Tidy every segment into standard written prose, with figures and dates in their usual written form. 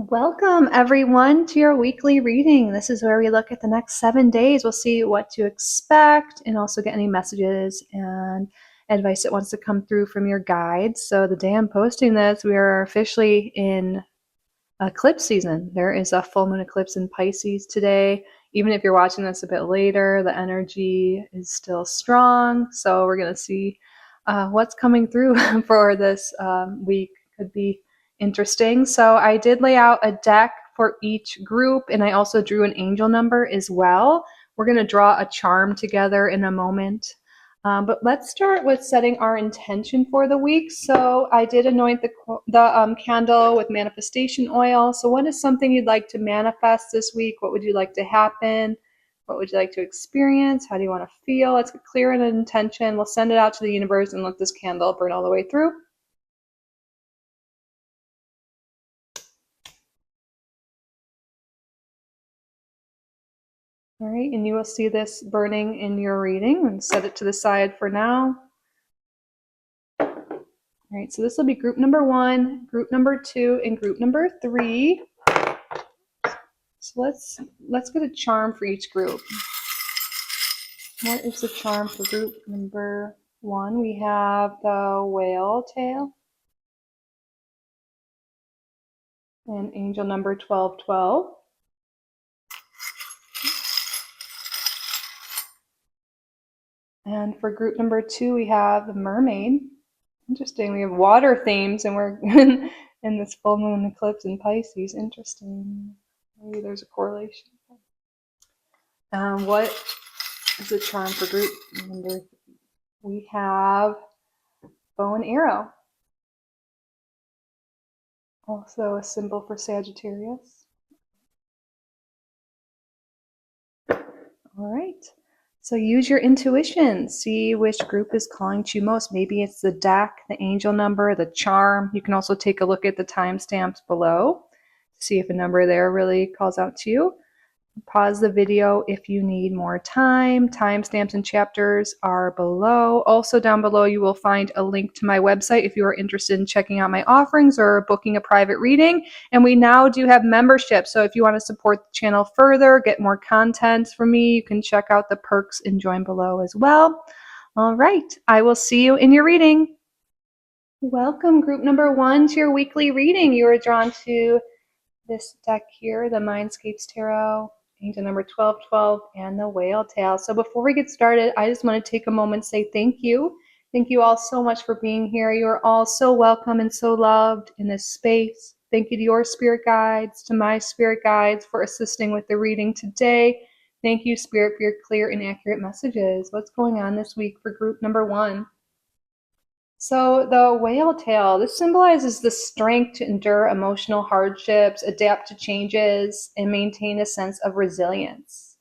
Welcome, everyone, to your weekly reading. This is where we look at the next 7 days. We'll see what to expect and also get any messages and advice that wants to come through from your guides. So, the day I'm posting this, we are officially in eclipse season. There is a full moon eclipse in Pisces today. Even if you're watching this a bit later, the energy is still strong. So, we're going to see what's coming through for this week. Could be interesting. So I did lay out a deck for each group, and I also drew an angel number as well. We're going to draw a charm together in a moment. But let's start with setting our intention for the week. So I did anoint the candle with manifestation oil. So what is something you'd like to manifest this week? What would you like to happen? What would you like to experience? How do you want to feel? Let's get clear on an intention. We'll send it out to the universe and let this candle burn all the way through. All right, and you will see this burning in your reading, and set it to the side for now. All right, so this will be group number 1, group number 2, and group number 3. So let's get a charm for each group. What is the charm for group number 1? We have the whale tail and angel number 1212. And for group number 2, we have the mermaid. Interesting. We have water themes, and we're in this full moon eclipse in Pisces. Interesting. Maybe there's a correlation. What is the charm for group number 3? We have bow and arrow. Also a symbol for Sagittarius. All right. So use your intuition. See which group is calling to you most. Maybe it's the deck, the angel number, the charm. You can also take a look at the timestamps below to see if a number there really calls out to you. Pause the video if you need more time. Timestamps and chapters are below. Also down below you will find a link to my website if you are interested in checking out my offerings or booking a private reading. And we now do have membership. So if you want to support the channel further, get more content from me, you can check out the perks and join below as well. All right, I will see you in your reading. Welcome, group number 1, to your weekly reading. You are drawn to this deck here, the Mindscapes Tarot, angel number 1212, and the whale tail. So before we get started, I just want to take a moment to say thank you. Thank you all so much for being here. You are all so welcome and so loved in this space. Thank you to your spirit guides, to my spirit guides for assisting with the reading today. Thank you, Spirit, for your clear and accurate messages. What's going on this week for group number 1? So the whale tail, this symbolizes the strength to endure emotional hardships, adapt to changes, and maintain a sense of resilience.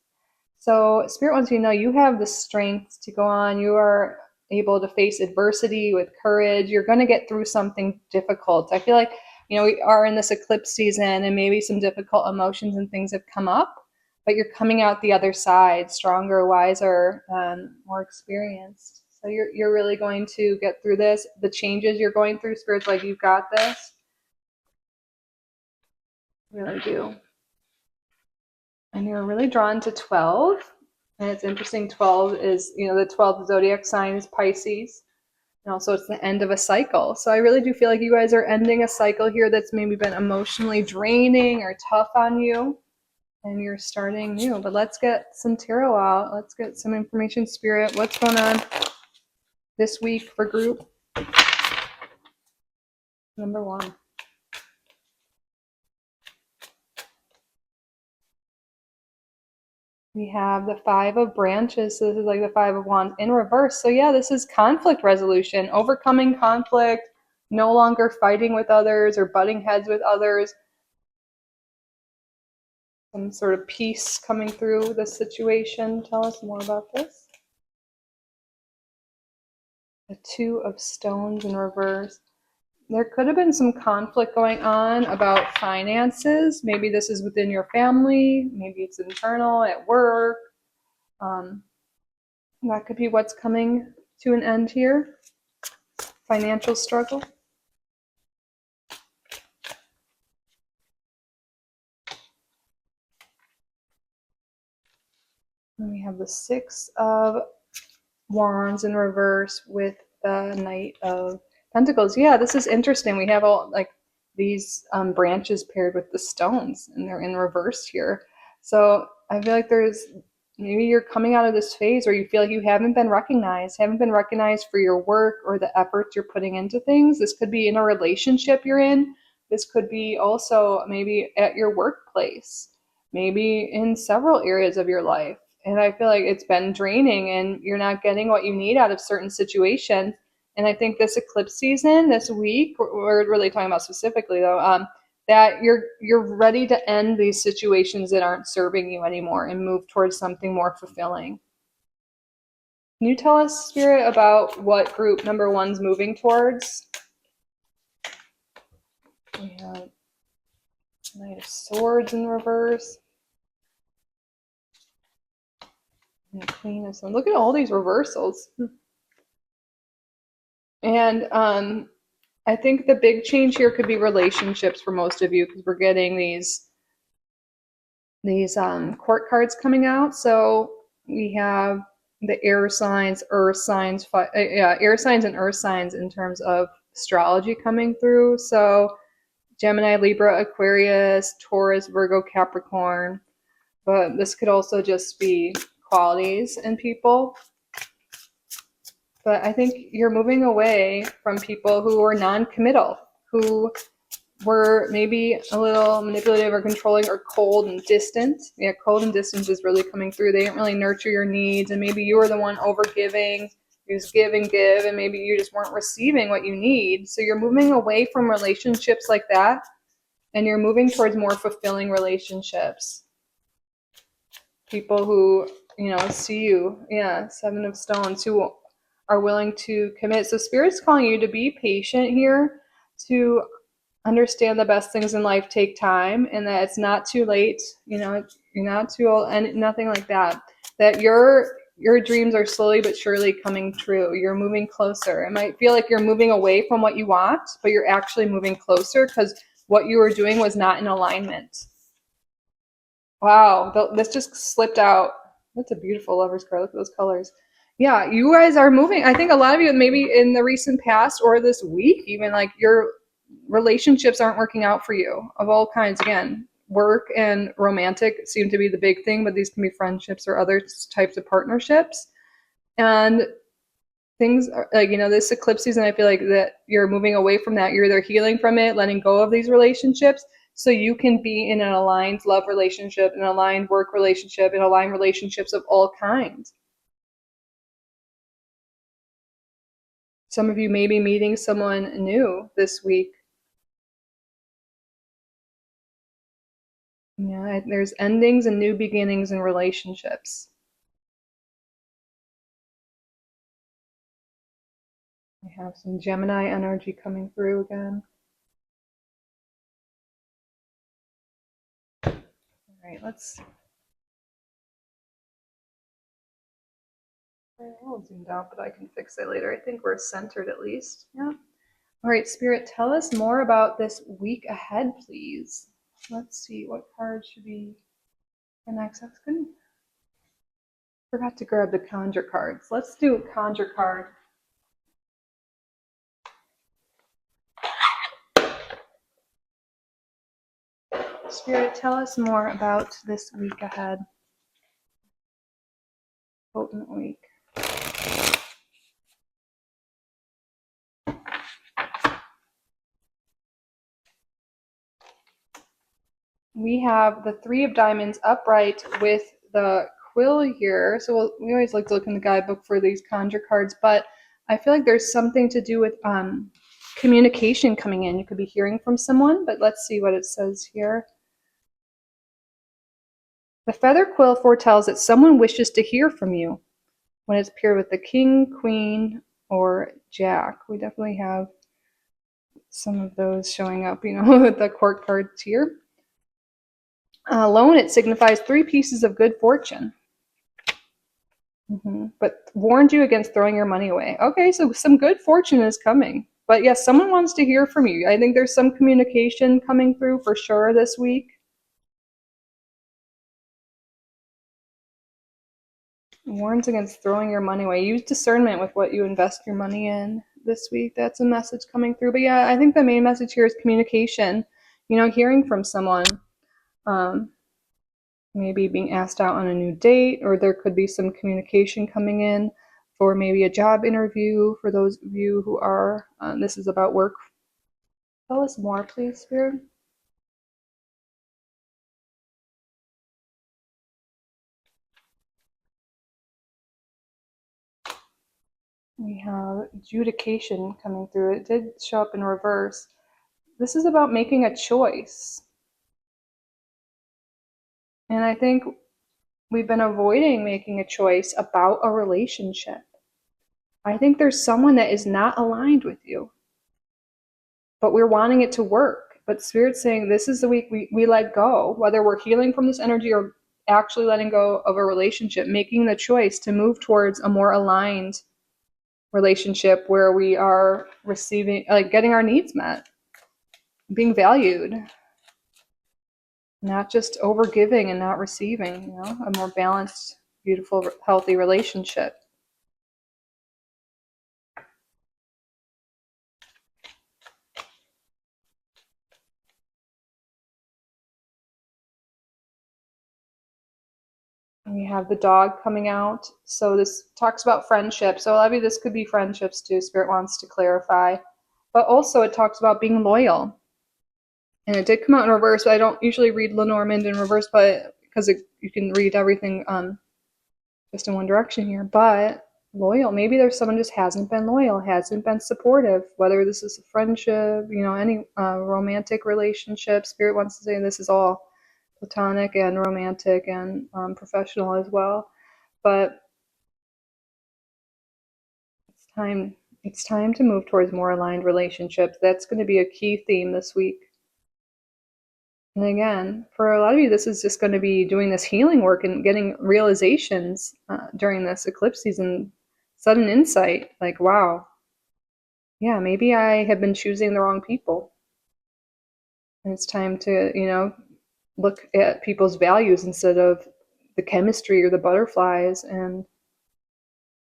So Spirit wants you to know you have the strength to go on. You are able to face adversity with courage. You're going to get through something difficult. I feel like, we are in this eclipse season and maybe some difficult emotions and things have come up, but you're coming out the other side stronger, wiser, more experienced. So you're really going to get through this. The changes you're going through, Spirit's like, you've got this. You really do. And you're really drawn to 12. And it's interesting, 12 is, the 12th zodiac sign is Pisces. And also it's the end of a cycle. So I really do feel like you guys are ending a cycle here that's maybe been emotionally draining or tough on you. And you're starting new. But let's get some tarot out. Let's get some information, Spirit. What's going on this week for group number 1? We have the 5 of branches. So this is like the 5 of wands in reverse. So yeah, this is conflict resolution, overcoming conflict, no longer fighting with others or butting heads with others. Some sort of peace coming through this situation. Tell us more about this. The 2 of stones in reverse. There could have been some conflict going on about finances. Maybe this is within your family. Maybe it's internal at work. That could be what's coming to an end here. Financial struggle. And we have the Six of Wands in reverse with the Knight of Pentacles. Yeah, this is interesting. We have all like these branches paired with the stones, and they're in reverse here. So I feel like there's maybe you're coming out of this phase where you feel like you haven't been recognized for your work or the efforts you're putting into things. This could be in a relationship you're in. This could be also maybe at your workplace, maybe in several areas of your life. And I feel like it's been draining and you're not getting what you need out of certain situations. And I think this eclipse season, this week, we're really talking about specifically though, that you're ready to end these situations that aren't serving you anymore and move towards something more fulfilling. Can you tell us, Spirit, about what group number one's moving towards? We have Knight of Swords in reverse. And Queen of Swords. Look at all these reversals. And I think the big change here could be relationships for most of you, because we're getting these court cards coming out. So we have the air signs, earth signs, air signs and earth signs in terms of astrology coming through. So Gemini, Libra, Aquarius, Taurus, Virgo, Capricorn. But this could also just be qualities in people. But I think you're moving away from people who are non-committal, who were maybe a little manipulative or controlling or cold and distant. Yeah, cold and distant is really coming through. They didn't really nurture your needs, and maybe you were the one over giving. You just give and give, and maybe you just weren't receiving what you need. So you're moving away from relationships like that, and you're moving towards more fulfilling relationships. People who, see you. Yeah, Seven of Stones, who are willing to commit. So Spirit's calling you to be patient here, to understand the best things in life take time, and that it's not too late. You're not too old, and nothing like that. That your dreams are slowly but surely coming true. You're moving closer. It might feel like you're moving away from what you want, but you're actually moving closer because what you were doing was not in alignment. Wow, this just slipped out. That's a beautiful lover's card. Look at those colors. Yeah, you guys are moving. I think a lot of you, maybe in the recent past or this week, even like your relationships aren't working out for you of all kinds. Again, work and romantic seem to be the big thing, but these can be friendships or other types of partnerships. And things are like, this eclipse season, I feel like that you're moving away from that. You're either healing from it, letting go of these relationships, so you can be in an aligned love relationship, an aligned work relationship, and aligned relationships of all kinds. Some of you may be meeting someone new this week. Yeah, there's endings and new beginnings in relationships. We have some Gemini energy coming through again. All right, let's. I'm a little zoomed out, but I can fix it later. I think we're centered at least. Yeah. All right, Spirit, tell us more about this week ahead, please. Let's see, what card should be the next? That's good. Forgot to grab the conjure cards. Let's do a conjure card. Spirit, tell us more about this week ahead. Potent week. We have the Three of Diamonds upright with the quill here. So we always like to look in the guidebook for these conjure cards, but I feel like there's something to do with communication coming in. You could be hearing from someone, but let's see what it says here. The feather quill foretells that someone wishes to hear from you when it's paired with the king, queen, or jack. We definitely have some of those showing up, with the court cards here. Alone, it signifies 3 pieces of good fortune. But warned you against throwing your money away. Okay, so some good fortune is coming. But yes, someone wants to hear from you. I think there's some communication coming through for sure this week. Warns against throwing your money away. Use discernment with what you invest your money in this week. That's a message coming through. But yeah, I think the main message here is communication. Hearing from someone, maybe being asked out on a new date, or there could be some communication coming in for maybe a job interview for those of you who are, this is about work. Tell us more, please, Spirit. We have adjudication coming through. It did show up in reverse. This is about making a choice. And I think we've been avoiding making a choice about a relationship. I think there's someone that is not aligned with you, but we're wanting it to work. But Spirit's saying this is the week we let go, whether we're healing from this energy or actually letting go of a relationship, making the choice to move towards a more aligned relationship where we are receiving, like getting our needs met, being valued, not just over giving and not receiving, a more balanced, beautiful, healthy relationship. And we have the dog coming out. So this talks about friendship. So a lot of you, this could be friendships too. Spirit wants to clarify. But also it talks about being loyal. And it did come out in reverse. I don't usually read Lenormand in reverse, but because you can read everything just in one direction here. But loyal, maybe there's someone just hasn't been loyal, hasn't been supportive, whether this is a friendship, any romantic relationship. Spirit wants to say this is all platonic and romantic and professional as well. But it's time to move towards more aligned relationships. That's going to be a key theme this week. And again, for a lot of you, this is just going to be doing this healing work and getting realizations during this eclipse season, sudden insight, like, wow, yeah, maybe I have been choosing the wrong people. And it's time to, look at people's values instead of the chemistry or the butterflies. And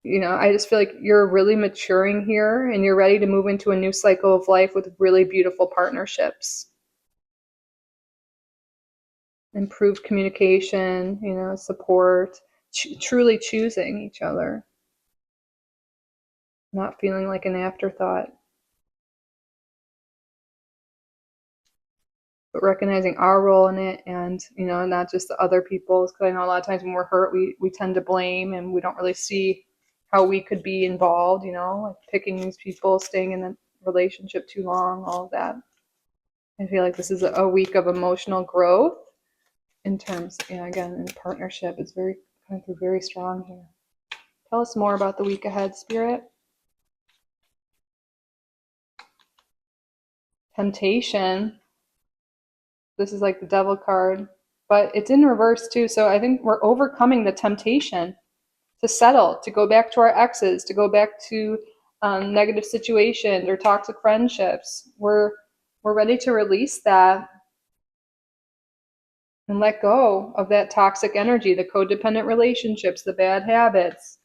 I just feel like you're really maturing here and you're ready to move into a new cycle of life with really beautiful partnerships. Improved communication, support, truly choosing each other, not feeling like an afterthought, but recognizing our role in it and, not just the other people's. Because I know a lot of times when we're hurt, we tend to blame and we don't really see how we could be involved, like picking these people, staying in the relationship too long, all of that. I feel like this is a week of emotional growth in terms, again, in partnership. It's coming through very strong here. Tell us more about the week ahead, Spirit. Temptation. This is like the devil card, but it's in reverse too. So I think we're overcoming the temptation to settle, to go back to our exes, to go back to negative situations or toxic friendships. We're ready to release that and let go of that toxic energy, the codependent relationships, the bad habits,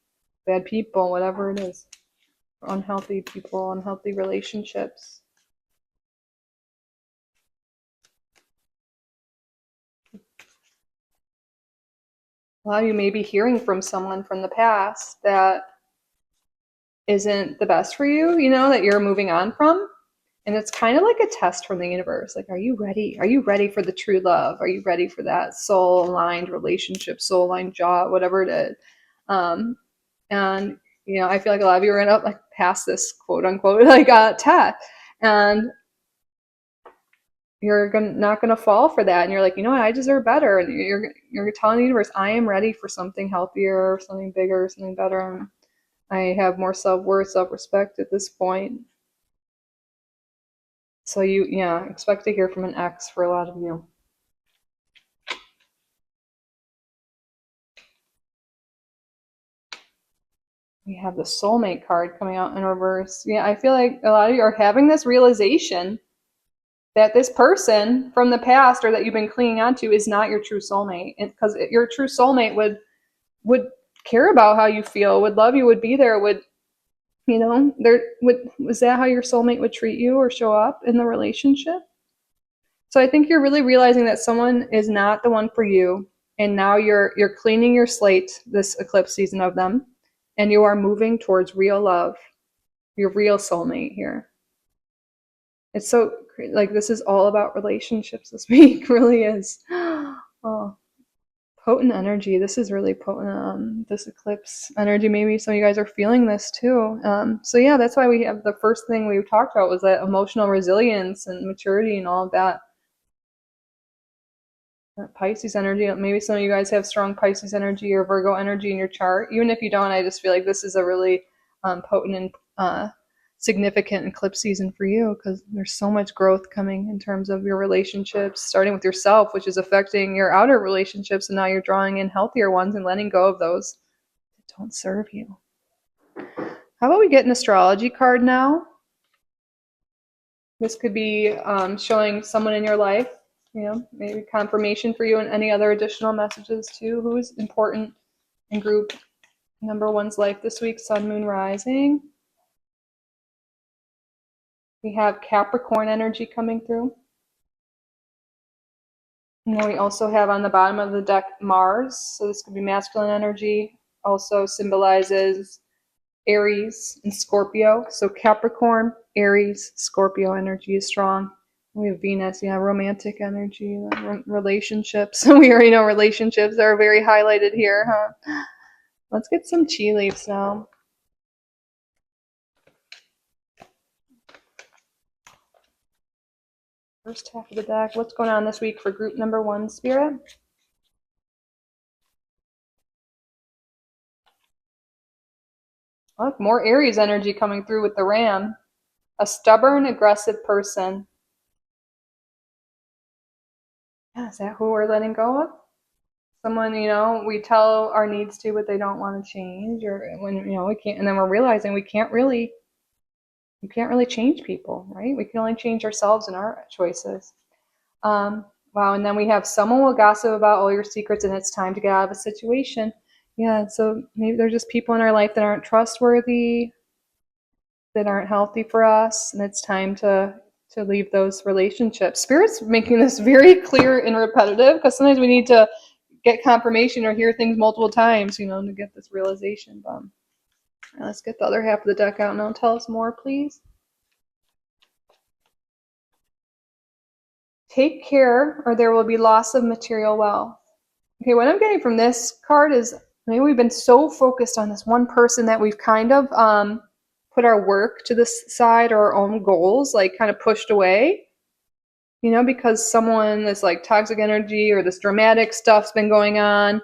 bad people, whatever it is, unhealthy people, unhealthy relationships. A lot of you may be hearing from someone from the past that isn't the best for you, that you're moving on from. And it's kind of like a test from the universe. Like, are you ready? Are you ready for the true love? Are you ready for that soul-aligned relationship, soul-aligned job, whatever it is? And, I feel like a lot of you are going to pass this quote unquote test. And you're not going to fall for that. And you're like, I deserve better. And you're telling the universe, I am ready for something healthier, something bigger, something better. And I have more self-worth, self-respect at this point. So you, expect to hear from an ex for a lot of you. We have the soulmate card coming out in reverse. Yeah, I feel like a lot of you are having this realization that this person from the past or that you've been clinging on to is not your true soulmate. Because your true soulmate would care about how you feel, would love you, would be there, would, was that how your soulmate would treat you or show up in the relationship? So I think you're really realizing that someone is not the one for you, and now you're cleaning your slate this eclipse season of them, and you are moving towards real love, your real soulmate here. It's so like this is all about relationships this week, really is. Oh, potent energy. This is really potent. This eclipse energy. Maybe some of you guys are feeling this too. So yeah, that's why we have the first thing we talked about was that emotional resilience and maturity and all of that. Pisces energy. Maybe some of you guys have strong Pisces energy or Virgo energy in your chart. Even if you don't, I just feel like this is a really potent and significant eclipse season for you because there's so much growth coming in terms of your relationships, starting with yourself, which is affecting your outer relationships, and now you're drawing in healthier ones and letting go of those that don't serve you. How about we get an astrology card now? This could be showing someone in your life, maybe confirmation for you and any other additional messages too. Who is important in group number one's life this week? Sun, Moon, Rising. We have Capricorn energy coming through. And then we also have on the bottom of the deck Mars. So this could be masculine energy. Also symbolizes Aries and Scorpio. So Capricorn, Aries, Scorpio energy is strong. We have Venus, romantic energy, relationships. We already know relationships are very highlighted here, huh? Let's get some tea leaves now. First half of the deck. What's going on this week for group number one, Spirit? Look, more Aries energy coming through with the Ram. A stubborn, aggressive person. Yeah, is that who we're letting go of? Someone, we tell our needs to, but they don't want to change, or when, we can't, and then we're realizing we can't really change people, right? We can only change ourselves and our choices. Wow, and then we have someone will gossip about all your secrets and it's time to get out of a situation. Yeah, so maybe there's just people in our life that aren't trustworthy, that aren't healthy for us, and it's time to leave those relationships. Spirit's making this very clear and repetitive because sometimes we need to get confirmation or hear things multiple times, to get this realization. Let's get the other half of the deck out now. Tell us more, please. Take care or there will be loss of material wealth. Okay, what I'm getting from this card is maybe we've been so focused on this one person that we've kind of put our work to the side or our own goals, like kind of pushed away, because someone is like toxic energy or this dramatic stuff's been going on.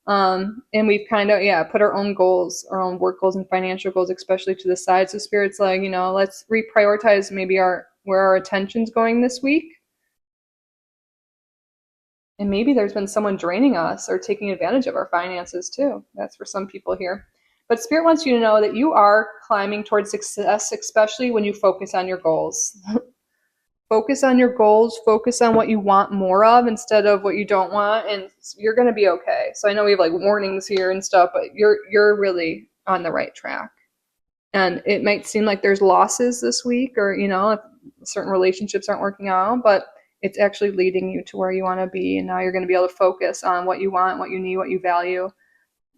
And we've kind of, put our own goals, our own work goals and financial goals, especially to the side. So Spirit's like, let's reprioritize maybe where our attention's going this week. And maybe there's been someone draining us or taking advantage of our finances too. That's for some people here. But Spirit wants you to know that you are climbing towards success, especially when you focus on your goals. Focus on your goals, focus on what you want more of instead of what you don't want, and you're going to be okay. So I know we have like warnings here and stuff, but you're really on the right track. And it might seem like there's losses this week or, if certain relationships aren't working out, but it's actually leading you to where you want to be. And now you're going to be able to focus on what you want, what you need, what you value,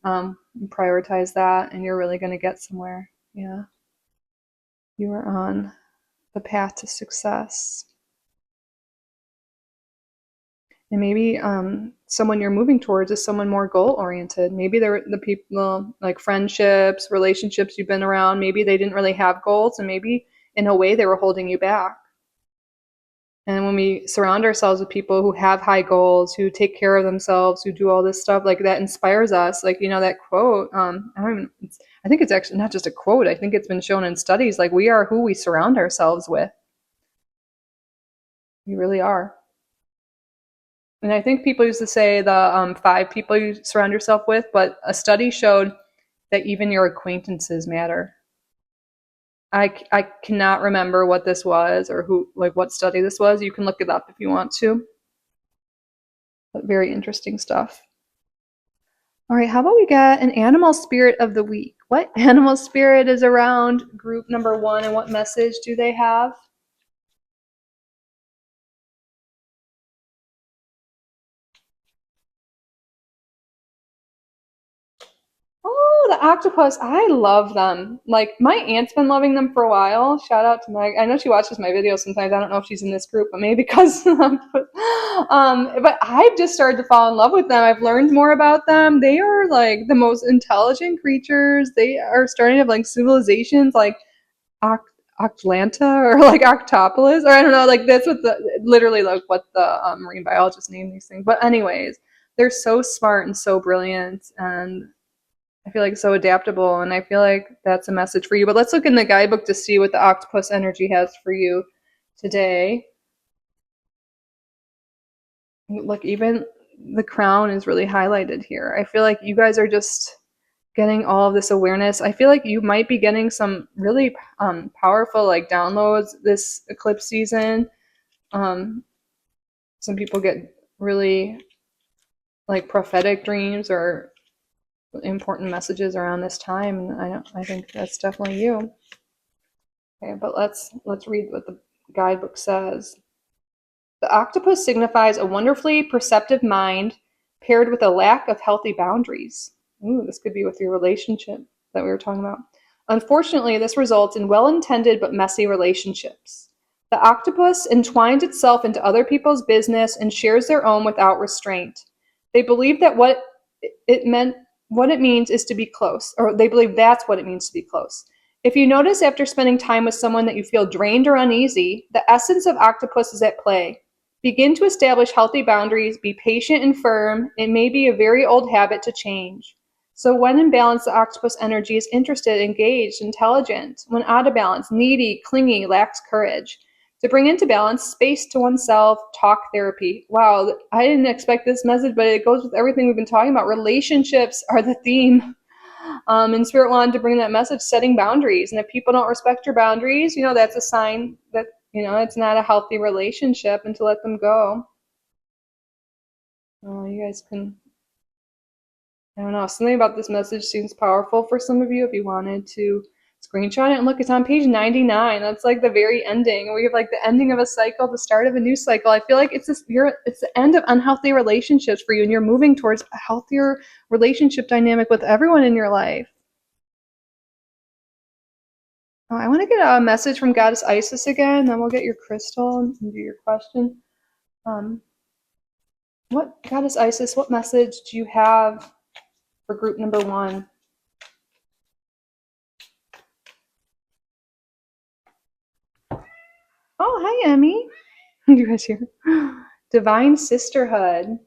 prioritize that, and you're really going to get somewhere. Yeah. You are on the path to success. And maybe someone you're moving towards is someone more goal-oriented. Maybe they're the people, like friendships, relationships you've been around, maybe they didn't really have goals, and maybe in a way they were holding you back. And when we surround ourselves with people who have high goals, who take care of themselves, who do all this stuff, like that inspires us. Like, that quote, I think it's actually not just a quote. I think it's been shown in studies, like we are who we surround ourselves with. We really are. And I think people used to say the 5 people you surround yourself with, but a study showed that even your acquaintances matter. I cannot remember what this was or what study this was. You can look it up if you want to. But very interesting stuff. All right, how about we get an animal spirit of the week? What animal spirit is around group number 1 and what message do they have? Oh, the octopus. I love them. Like, my aunt's been loving them for a while. Shout out to Meg. I know she watches my videos sometimes. I don't know if she's in this group, but maybe because but I've just started to fall in love with them. I've learned more about them. They are like the most intelligent creatures. They are starting to have like civilizations like Octlanta or like Octopolis, or I don't know, like that's what literally like what the marine biologist named these things. But anyways, they're so smart and so brilliant, and I feel like so adaptable, and I feel like that's a message for you. But let's look in the guidebook to see what the octopus energy has for you today. Look, even the crown is really highlighted here. I feel like you guys are just getting all of this awareness. I feel like you might be getting some really powerful like downloads this eclipse season. Um, some people get really like prophetic dreams or important messages around this time, and I think that's definitely you. Okay, but let's read what the guidebook says. The octopus signifies a wonderfully perceptive mind paired with a lack of healthy boundaries. Ooh, this could be with your relationship that we were talking about. Unfortunately, this results in well-intended but messy relationships. The octopus entwines itself into other people's business and shares their own without restraint. They believe that what it means is to be close, or they believe that's what it means to be close. If you notice after spending time with someone that you feel drained or uneasy, the essence of octopus is at play. Begin to establish healthy boundaries, be patient and firm. It may be a very old habit to change. So when in balance, the octopus energy is interested, engaged, intelligent. When out of balance, needy, clingy, lacks courage. To bring into balance, space to oneself, talk therapy. Wow, I didn't expect this message, but it goes with everything we've been talking about. Relationships are the theme. And Spirit wanted to bring that message, setting boundaries. And if people don't respect your boundaries, that's a sign that, it's not a healthy relationship, and to let them go. You guys can, I don't know, something about this message seems powerful for some of you. If you wanted to screenshot it and look, it's on page 99. That's like the very ending. We have like the ending of a cycle, the start of a new cycle. I feel like it's the end of unhealthy relationships for you, and you're moving towards a healthier relationship dynamic with everyone in your life. Oh, I want to get a message from Goddess Isis again, then we'll get your crystal and do your question. What Goddess Isis, what message do you have for group number 1? Oh, hi, Emmy. You guys here? Divine Sisterhood.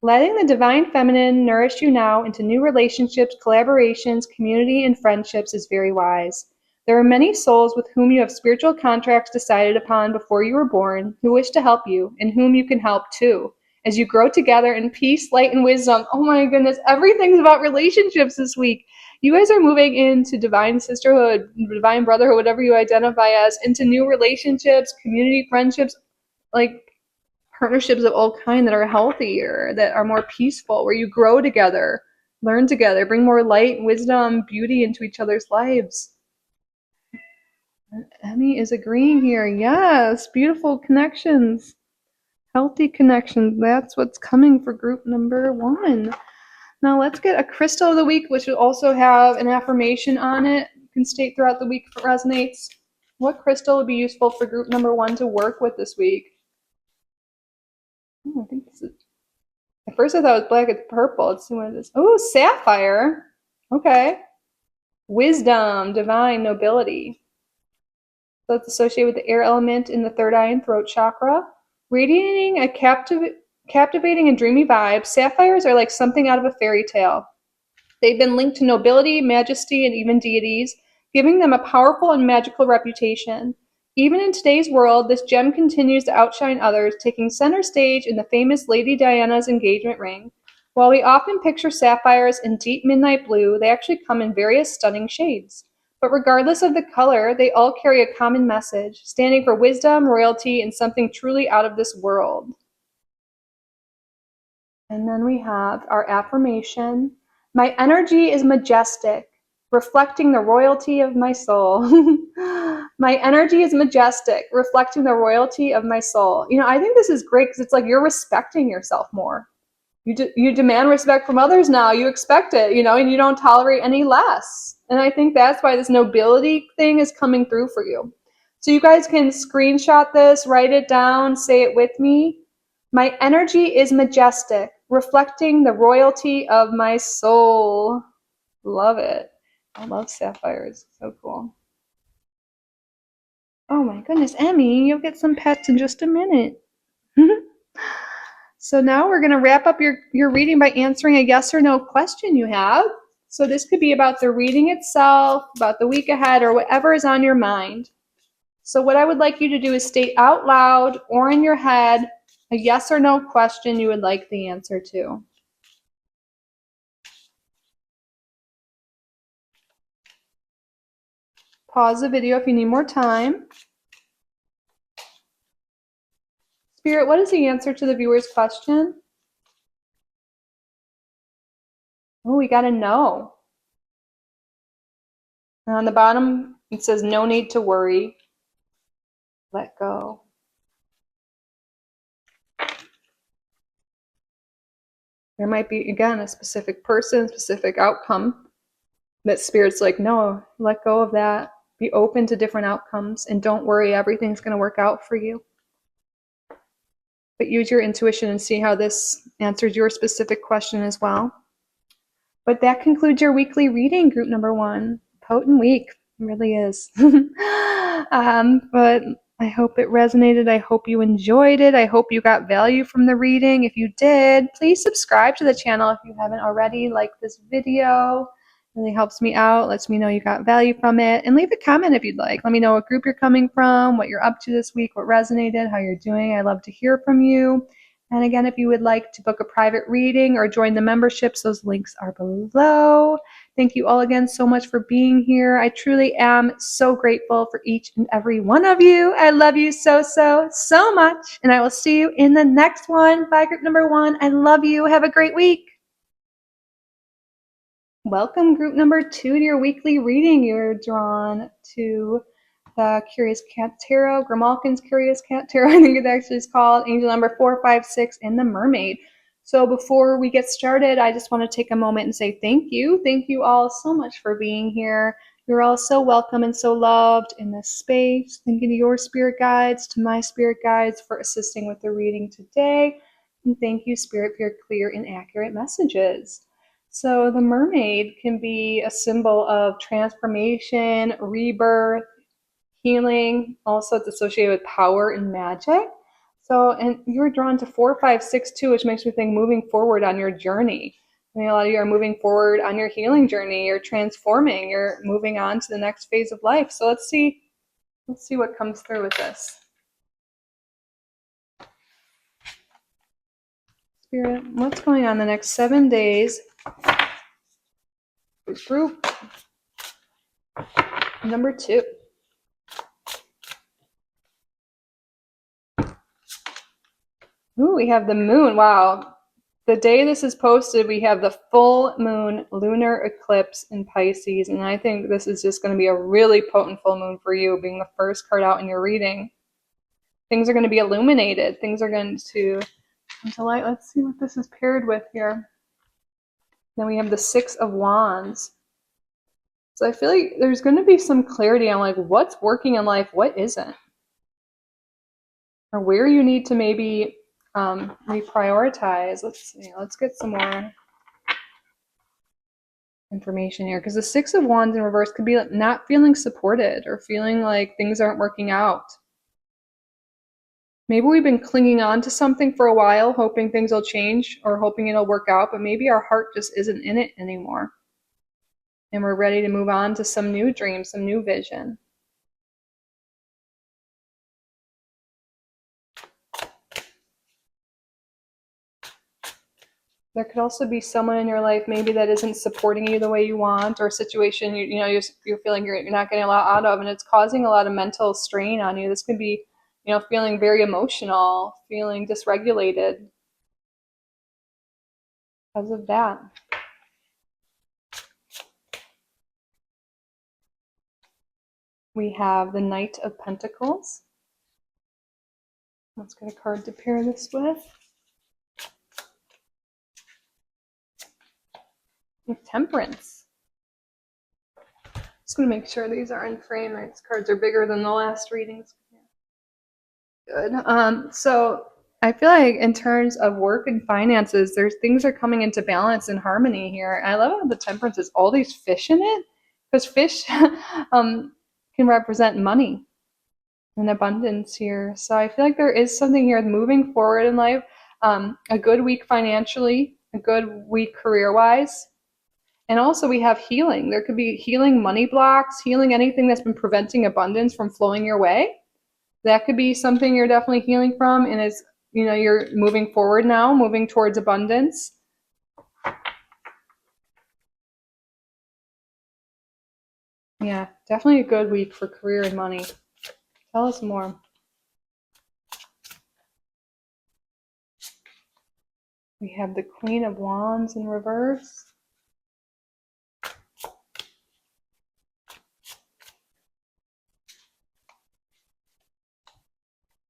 Letting the divine feminine nourish you now into new relationships, collaborations, community, and friendships is very wise. There are many souls with whom you have spiritual contracts decided upon before you were born who wish to help you and whom you can help too. As you grow together in peace, light, and wisdom. Oh my goodness, everything's about relationships this week. You guys are moving into divine sisterhood, divine brotherhood, whatever you identify as, into new relationships, community, friendships, like partnerships of all kind that are healthier, that are more peaceful, where you grow together, learn together, bring more light, wisdom, beauty into each other's lives. Emmy is agreeing here. Yes, beautiful connections, healthy connections. That's what's coming for group number 1. Now let's get a crystal of the week, which will also have an affirmation on it. You can state throughout the week if it resonates. What crystal would be useful for group number 1 to work with this week? I think this is. At first I thought it was black. It's purple. Let's see what it is. Oh, sapphire. Okay. Wisdom, divine, nobility. So it's associated with the air element in the third eye and throat chakra. Radiating a captivating and dreamy vibe, sapphires are like something out of a fairy tale. They've been linked to nobility, majesty, and even deities, giving them a powerful and magical reputation. Even in today's world, this gem continues to outshine others, taking center stage in the famous Lady Diana's engagement ring. While we often picture sapphires in deep midnight blue, they actually come in various stunning shades. But regardless of the color, they all carry a common message, standing for wisdom, royalty, and something truly out of this world. And then we have our affirmation. My energy is majestic, reflecting the royalty of my soul. My energy is majestic, reflecting the royalty of my soul. I think this is great because it's like you're respecting yourself more. You demand respect from others now. You expect it, and you don't tolerate any less. And I think that's why this nobility thing is coming through for you. So you guys can screenshot this, write it down, say it with me. My energy is majestic, reflecting the royalty of my soul. Love it. I love sapphires. So cool. Oh my goodness, Emmy, you'll get some pets in just a minute. So now we're going to wrap up your reading by answering a yes or no question you have. So this could be about the reading itself, about the week ahead, or whatever is on your mind. So what I would like you to do is state out loud or in your head a yes or no question you would like the answer to. Pause the video if you need more time. Spirit, what is the answer to the viewer's question? Oh, we got a no. And on the bottom, it says no need to worry. Let go. There might be, again, a specific person, specific outcome that Spirit's like, no, let go of that. Be open to different outcomes and don't worry, everything's going to work out for you. But use your intuition and see how this answers your specific question as well. But that concludes your weekly reading, group number 1. Potent week. It really is. But I hope it resonated. I hope you enjoyed it. I hope you got value from the reading. If you did, please subscribe to the channel if you haven't already. Like this video. It really helps me out, lets me know you got value from it. And leave a comment if you'd like. Let me know what group you're coming from, what you're up to this week, what resonated, how you're doing. I love to hear from you. And again, if you would like to book a private reading or join the memberships, those links are below. Thank you all again so much for being here. I truly am so grateful for each and every one of you. I love you so, so, so much. And I will see you in the next one. Bye, group number 1. I love you. Have a great week. Welcome, group number 2, to your weekly reading. You're drawn to the Curious Cat Tarot, Grimalkin's Curious Cat Tarot, I think it actually is called, angel number 456, and the Mermaid. So before we get started, I just want to take a moment and say thank you. Thank you all so much for being here. You're all so welcome and so loved in this space. Thank you to your spirit guides, to my spirit guides for assisting with the reading today. And thank you, Spirit, for your clear and accurate messages. So the mermaid can be a symbol of transformation, rebirth, healing. Also, it's associated with power and magic. So, and you're drawn to 4562, which makes me think moving forward on your journey. I mean, a lot of you are moving forward on your healing journey. You're transforming. You're moving on to the next phase of life. So let's see what comes through with this. Spirit, what's going on the next 7 days? Group number 2. Ooh, we have the moon. Wow. The day this is posted, we have the full moon lunar eclipse in Pisces. And I think this is just going to be a really potent full moon for you, being the first card out in your reading. Things are going to be illuminated. Things are going to come to light. Let's see what this is paired with here. Then we have the 6 of Wands. So I feel like there's going to be some clarity on like what's working in life, what isn't. Or where you need to maybe reprioritize. Let's see. Let's get some more information here, because the 6 of Wands in reverse could be like not feeling supported or feeling like things aren't working out. Maybe we've been clinging on to something for a while, hoping things will change or hoping it'll work out, but maybe our heart just isn't in it anymore. And we're ready to move on to some new dream, some new vision. There could also be someone in your life maybe that isn't supporting you the way you want, or a situation you're feeling you're not getting a lot out of, and it's causing a lot of mental strain on you. This could be, feeling very emotional, feeling dysregulated. because of that. We have the Knight of Pentacles. Let's get a card to pair this with. With Temperance. Just going to make sure these are in frame. These cards are bigger than the last readings. Good. So I feel like in terms of work and finances, things are coming into balance and harmony here. I love how the Temperance has all these fish in it, because fish can represent money and abundance here. So I feel like there is something here moving forward in life. A good week financially, a good week career-wise. And also we have healing. There could be healing money blocks, healing anything that's been preventing abundance from flowing your way. That could be something you're definitely healing from, and it's, you're moving forward now, moving towards abundance. Yeah, definitely a good week for career and money. Tell us more. We have the Queen of Wands in reverse.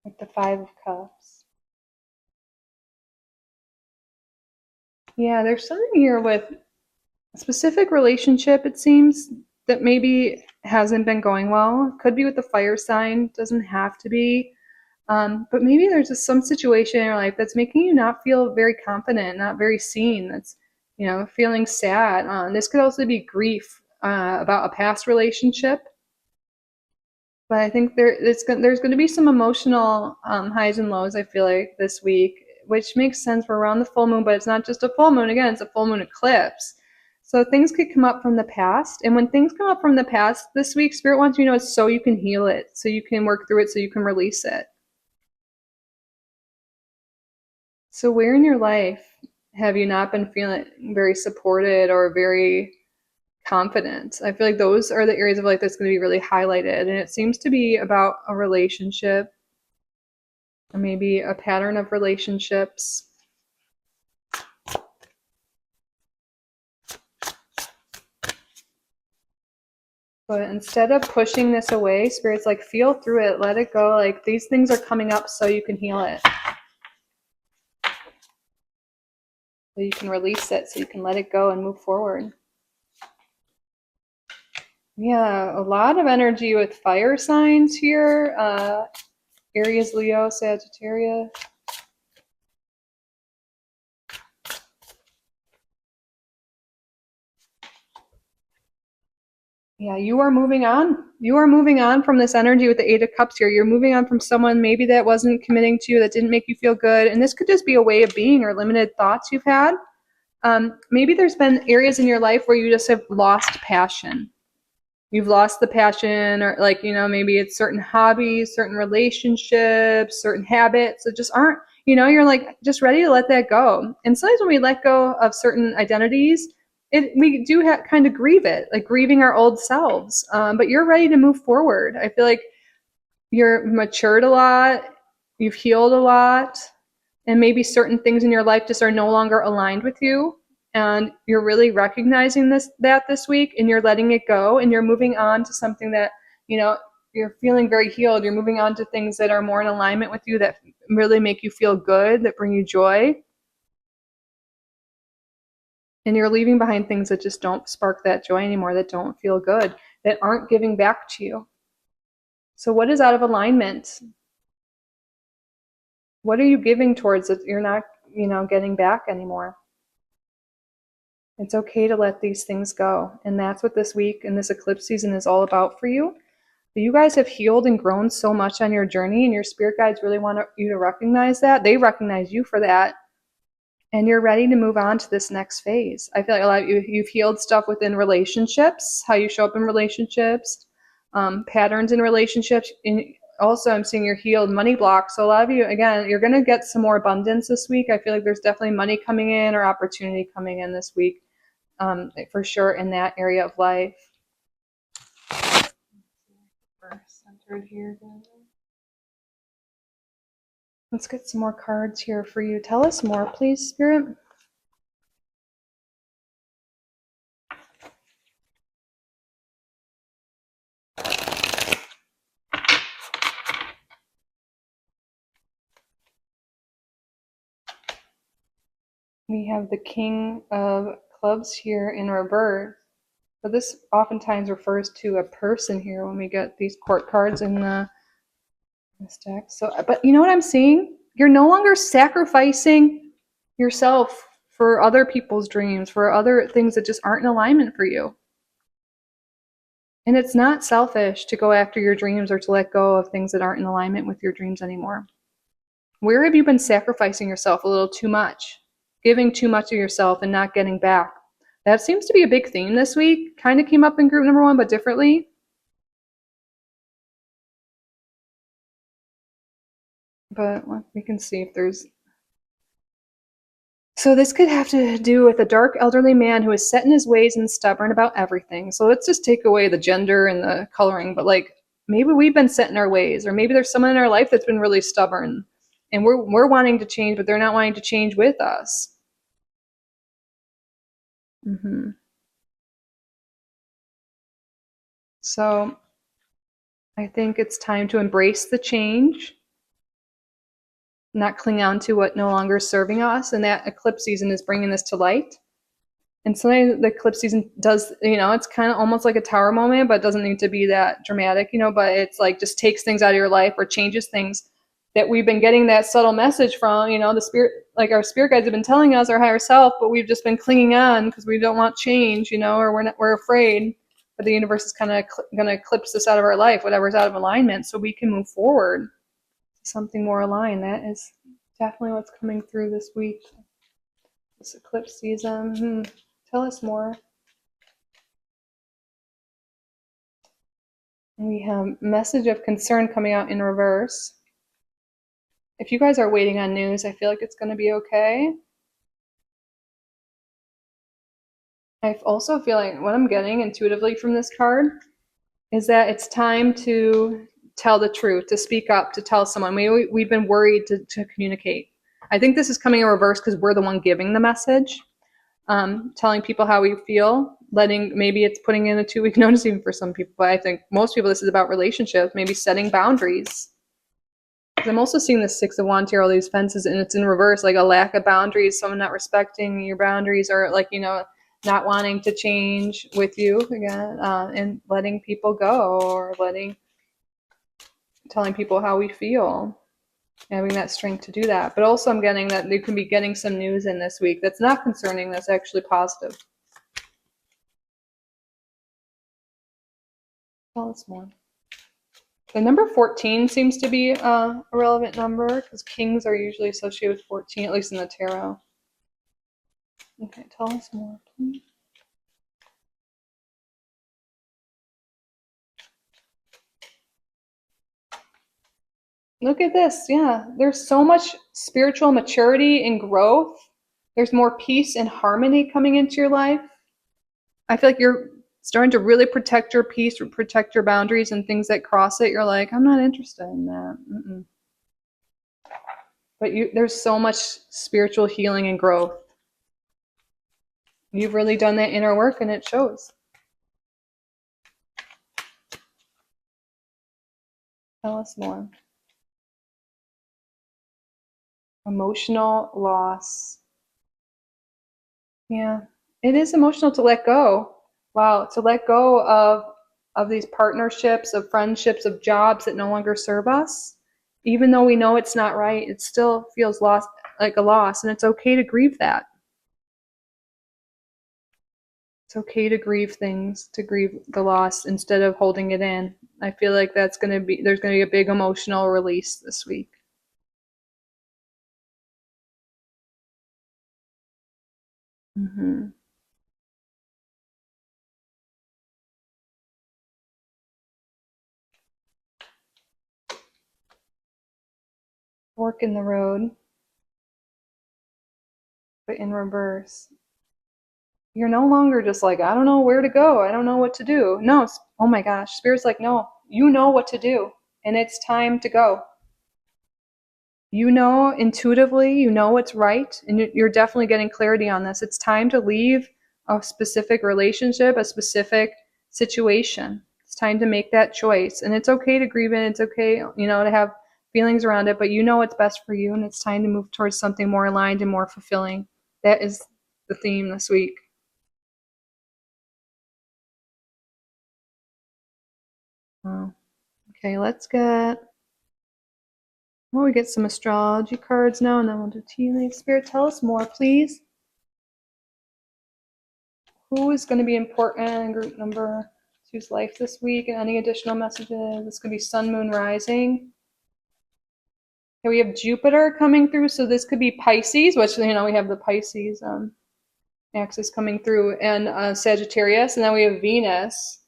With the Five of Cups. Yeah, there's something here with a specific relationship, it seems, that maybe hasn't been going well. Could be with the fire sign, doesn't have to be. But maybe there's just some situation in your life that's making you not feel very confident, not very seen. That's, feeling sad. This could also be grief about a past relationship. But I think there's going to be some emotional highs and lows, I feel like, this week, which makes sense. We're around the full moon, but it's not just a full moon. Again, it's a full moon eclipse. So things could come up from the past. And when things come up from the past this week, Spirit wants you to know it's so you can heal it, so you can work through it, so you can release it. So where in your life have you not been feeling very supported or very confident? I feel like those are the areas of life that's going to be really highlighted. And it seems to be about a relationship, or maybe a pattern of relationships. But instead of pushing this away, Spirit's like, feel through it, let it go. Like, these things are coming up so you can heal it. So you can release it, so you can let it go and move forward. Yeah, a lot of energy with fire signs here. Aries, Leo, Sagittarius. Yeah, you are moving on. You are moving on from this energy with the Eight of Cups here. You're moving on from someone maybe that wasn't committing to you, that didn't make you feel good. And this could just be a way of being or limited thoughts you've had. Maybe there's been areas in your life where you just have lost passion. You've lost the passion, or maybe it's certain hobbies, certain relationships, certain habits that just aren't, you're like just ready to let that go. And sometimes when we let go of certain identities, we do kind of grieve it, like grieving our old selves. But you're ready to move forward. I feel like you're matured a lot, you've healed a lot, and maybe certain things in your life just are no longer aligned with you. And you're really recognizing this week, and you're letting it go, and you're moving on to something that, you're feeling very healed. You're moving on to things that are more in alignment with you, that really make you feel good, that bring you joy. And you're leaving behind things that just don't spark that joy anymore, that don't feel good, that aren't giving back to you. So what is out of alignment? What are you giving towards that you're not, getting back anymore? It's okay to let these things go. And that's what this week and this eclipse season is all about for you. But you guys have healed and grown so much on your journey, and your spirit guides really want you to recognize that. They recognize you for that. And you're ready to move on to this next phase. I feel like a lot of you've healed stuff within relationships, how you show up in relationships, patterns in relationships. And also, I'm seeing your healed money blocks. So a lot of you, again, you're going to get some more abundance this week. I feel like there's definitely money coming in or opportunity coming in this week, for sure, in that area of life. Centered here. Let's get some more cards here for you. Tell us more, please, Spirit. We have the King of Clubs here in reverse. But this oftentimes refers to a person here when we get these court cards in this deck. So, but you know what I'm seeing? You're no longer sacrificing yourself for other people's dreams, for other things that just aren't in alignment for you. And it's not selfish to go after your dreams or to let go of things that aren't in alignment with your dreams anymore. Where have you been sacrificing yourself a little too much? Giving too much of yourself and not getting back? That seems to be a big theme this week. Kind of came up in group number 1, but differently. But we can see if there's... So this could have to do with a dark elderly man who is set in his ways and stubborn about everything. So let's just take away the gender and the coloring, but like maybe we've been set in our ways, or maybe there's someone in our life that's been really stubborn and we're wanting to change, but they're not wanting to change with us. So I think it's time to embrace the change, not cling on to what no longer is serving us. And that eclipse season is bringing this to light. And sometimes the eclipse season does, it's kind of almost like a tower moment, but it doesn't need to be that dramatic, but it's like just takes things out of your life or changes things that we've been getting that subtle message from, the spirit, like our spirit guides have been telling us, our higher self, but we've just been clinging on because we don't want change, or we're afraid. But the universe is kind of going to eclipse this out of our life, whatever's out of alignment, so we can move forward to something more aligned. That is definitely what's coming through this week, this eclipse season. Tell us more. We have message of concern coming out in reverse. If you guys are waiting on news, I feel like it's going to be okay. I also feel like what I'm getting intuitively from this card is that it's time to tell the truth, to speak up, to tell someone. We've been worried to communicate. I think this is coming in reverse because we're the one giving the message. Telling people how we feel, maybe it's putting in a 2-week notice even for some people, but I think most people this is about relationships, maybe setting boundaries. I'm also seeing the 6 of Wands here, all these fences, and it's in reverse, like a lack of boundaries, someone not respecting your boundaries, or like, not wanting to change with you again, and letting people go, or telling people how we feel, having that strength to do that. But also I'm getting that you can be getting some news in this week that's not concerning, that's actually positive. Tell us more. The number 14 seems to be a relevant number because kings are usually associated with 14, at least in the tarot. Okay, tell us more, please. Look at this. Yeah, there's so much spiritual maturity and growth. There's more peace and harmony coming into your life. I feel like you're starting to really protect your peace, protect your boundaries, and things that cross it. You're like, I'm not interested in that. But there's so much spiritual healing and growth. You've really done that inner work, and it shows. Tell us more. Emotional loss. Yeah, it is emotional to let go. Wow, to let go of these partnerships, of friendships, of jobs that no longer serve us. Even though we know it's not right, it still feels like a loss, and it's okay to grieve that. It's okay to grieve things, to grieve the loss instead of holding it in. I feel like there's going to be a big emotional release this week. Fork in the road, but in reverse. You're no longer just like, I don't know where to go. I don't know what to do. No, oh my gosh. Spirit's like, no, you know what to do. And it's time to go. You know intuitively, you know what's right. And you're definitely getting clarity on this. It's time to leave a specific relationship, a specific situation. It's time to make that choice. And it's okay to grieve it. It's okay, to have feelings around it, but you know what's best for you. And it's time to move towards something more aligned and more fulfilling That is the theme this week. Wow. Okay, let's get, well, we get some astrology cards now, and then we'll do tea leaf. Spirit, tell us more, please. Who is going to be important in group number 2's life this week, and any additional messages? This could be Sun, Moon, Rising. Okay, we have Jupiter coming through, so this could be Pisces, which, we have the Pisces axis coming through, and Sagittarius, and then we have Venus.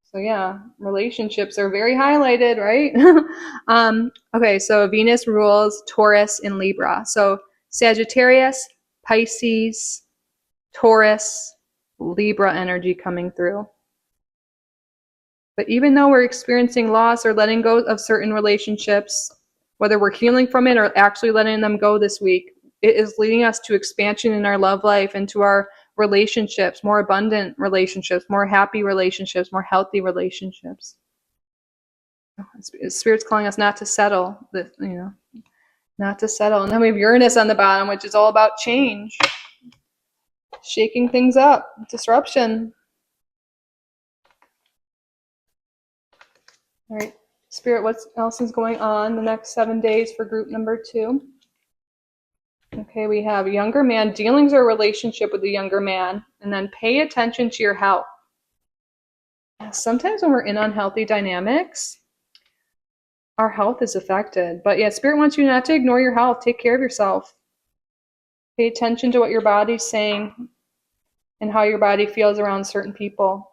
So yeah, relationships are very highlighted, right? Okay, so Venus rules Taurus and Libra. So Sagittarius, Pisces, Taurus, Libra energy coming through. But even though we're experiencing loss or letting go of certain relationships, whether we're healing from it or actually letting them go this week, it is leading us to expansion in our love life and to our relationships, more abundant relationships, more happy relationships, more healthy relationships. Spirit's calling us not to settle, not to settle. And then we have Uranus on the bottom, which is all about change, shaking things up, disruption. All right, Spirit, what else is going on the next 7 days for group number 2? Okay, we have younger man, dealings or relationship with the younger man, and then pay attention to your health. Sometimes when we're in unhealthy dynamics, our health is affected. But yeah, Spirit wants you not to ignore your health. Take care of yourself. Pay attention to what your body's saying and how your body feels around certain people.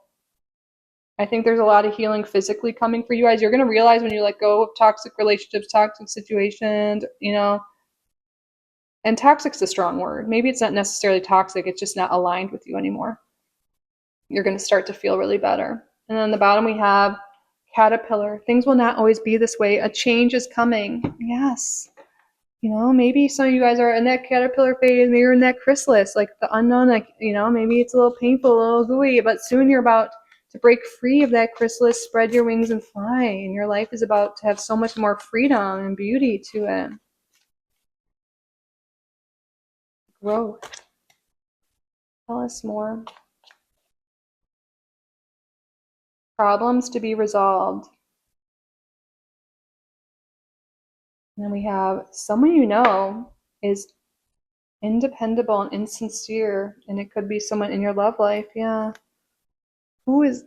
I think there's a lot of healing physically coming for you guys. You're going to realize when you let go of toxic relationships, toxic situations, and toxic's a strong word. Maybe it's not necessarily toxic. It's just not aligned with you anymore. You're going to start to feel really better. And then on the bottom we have Caterpillar. Things will not always be this way. A change is coming. Yes. Maybe some of you guys are in that caterpillar phase. Maybe you're in that chrysalis, like the unknown, maybe it's a little painful, a little gooey, but soon you're about to break free of that chrysalis, spread your wings and fly. And your life is about to have so much more freedom and beauty to it. Growth. Tell us more. Problems to be resolved. And then we have someone is independable and insincere, and it could be someone in your love life. Yeah. There's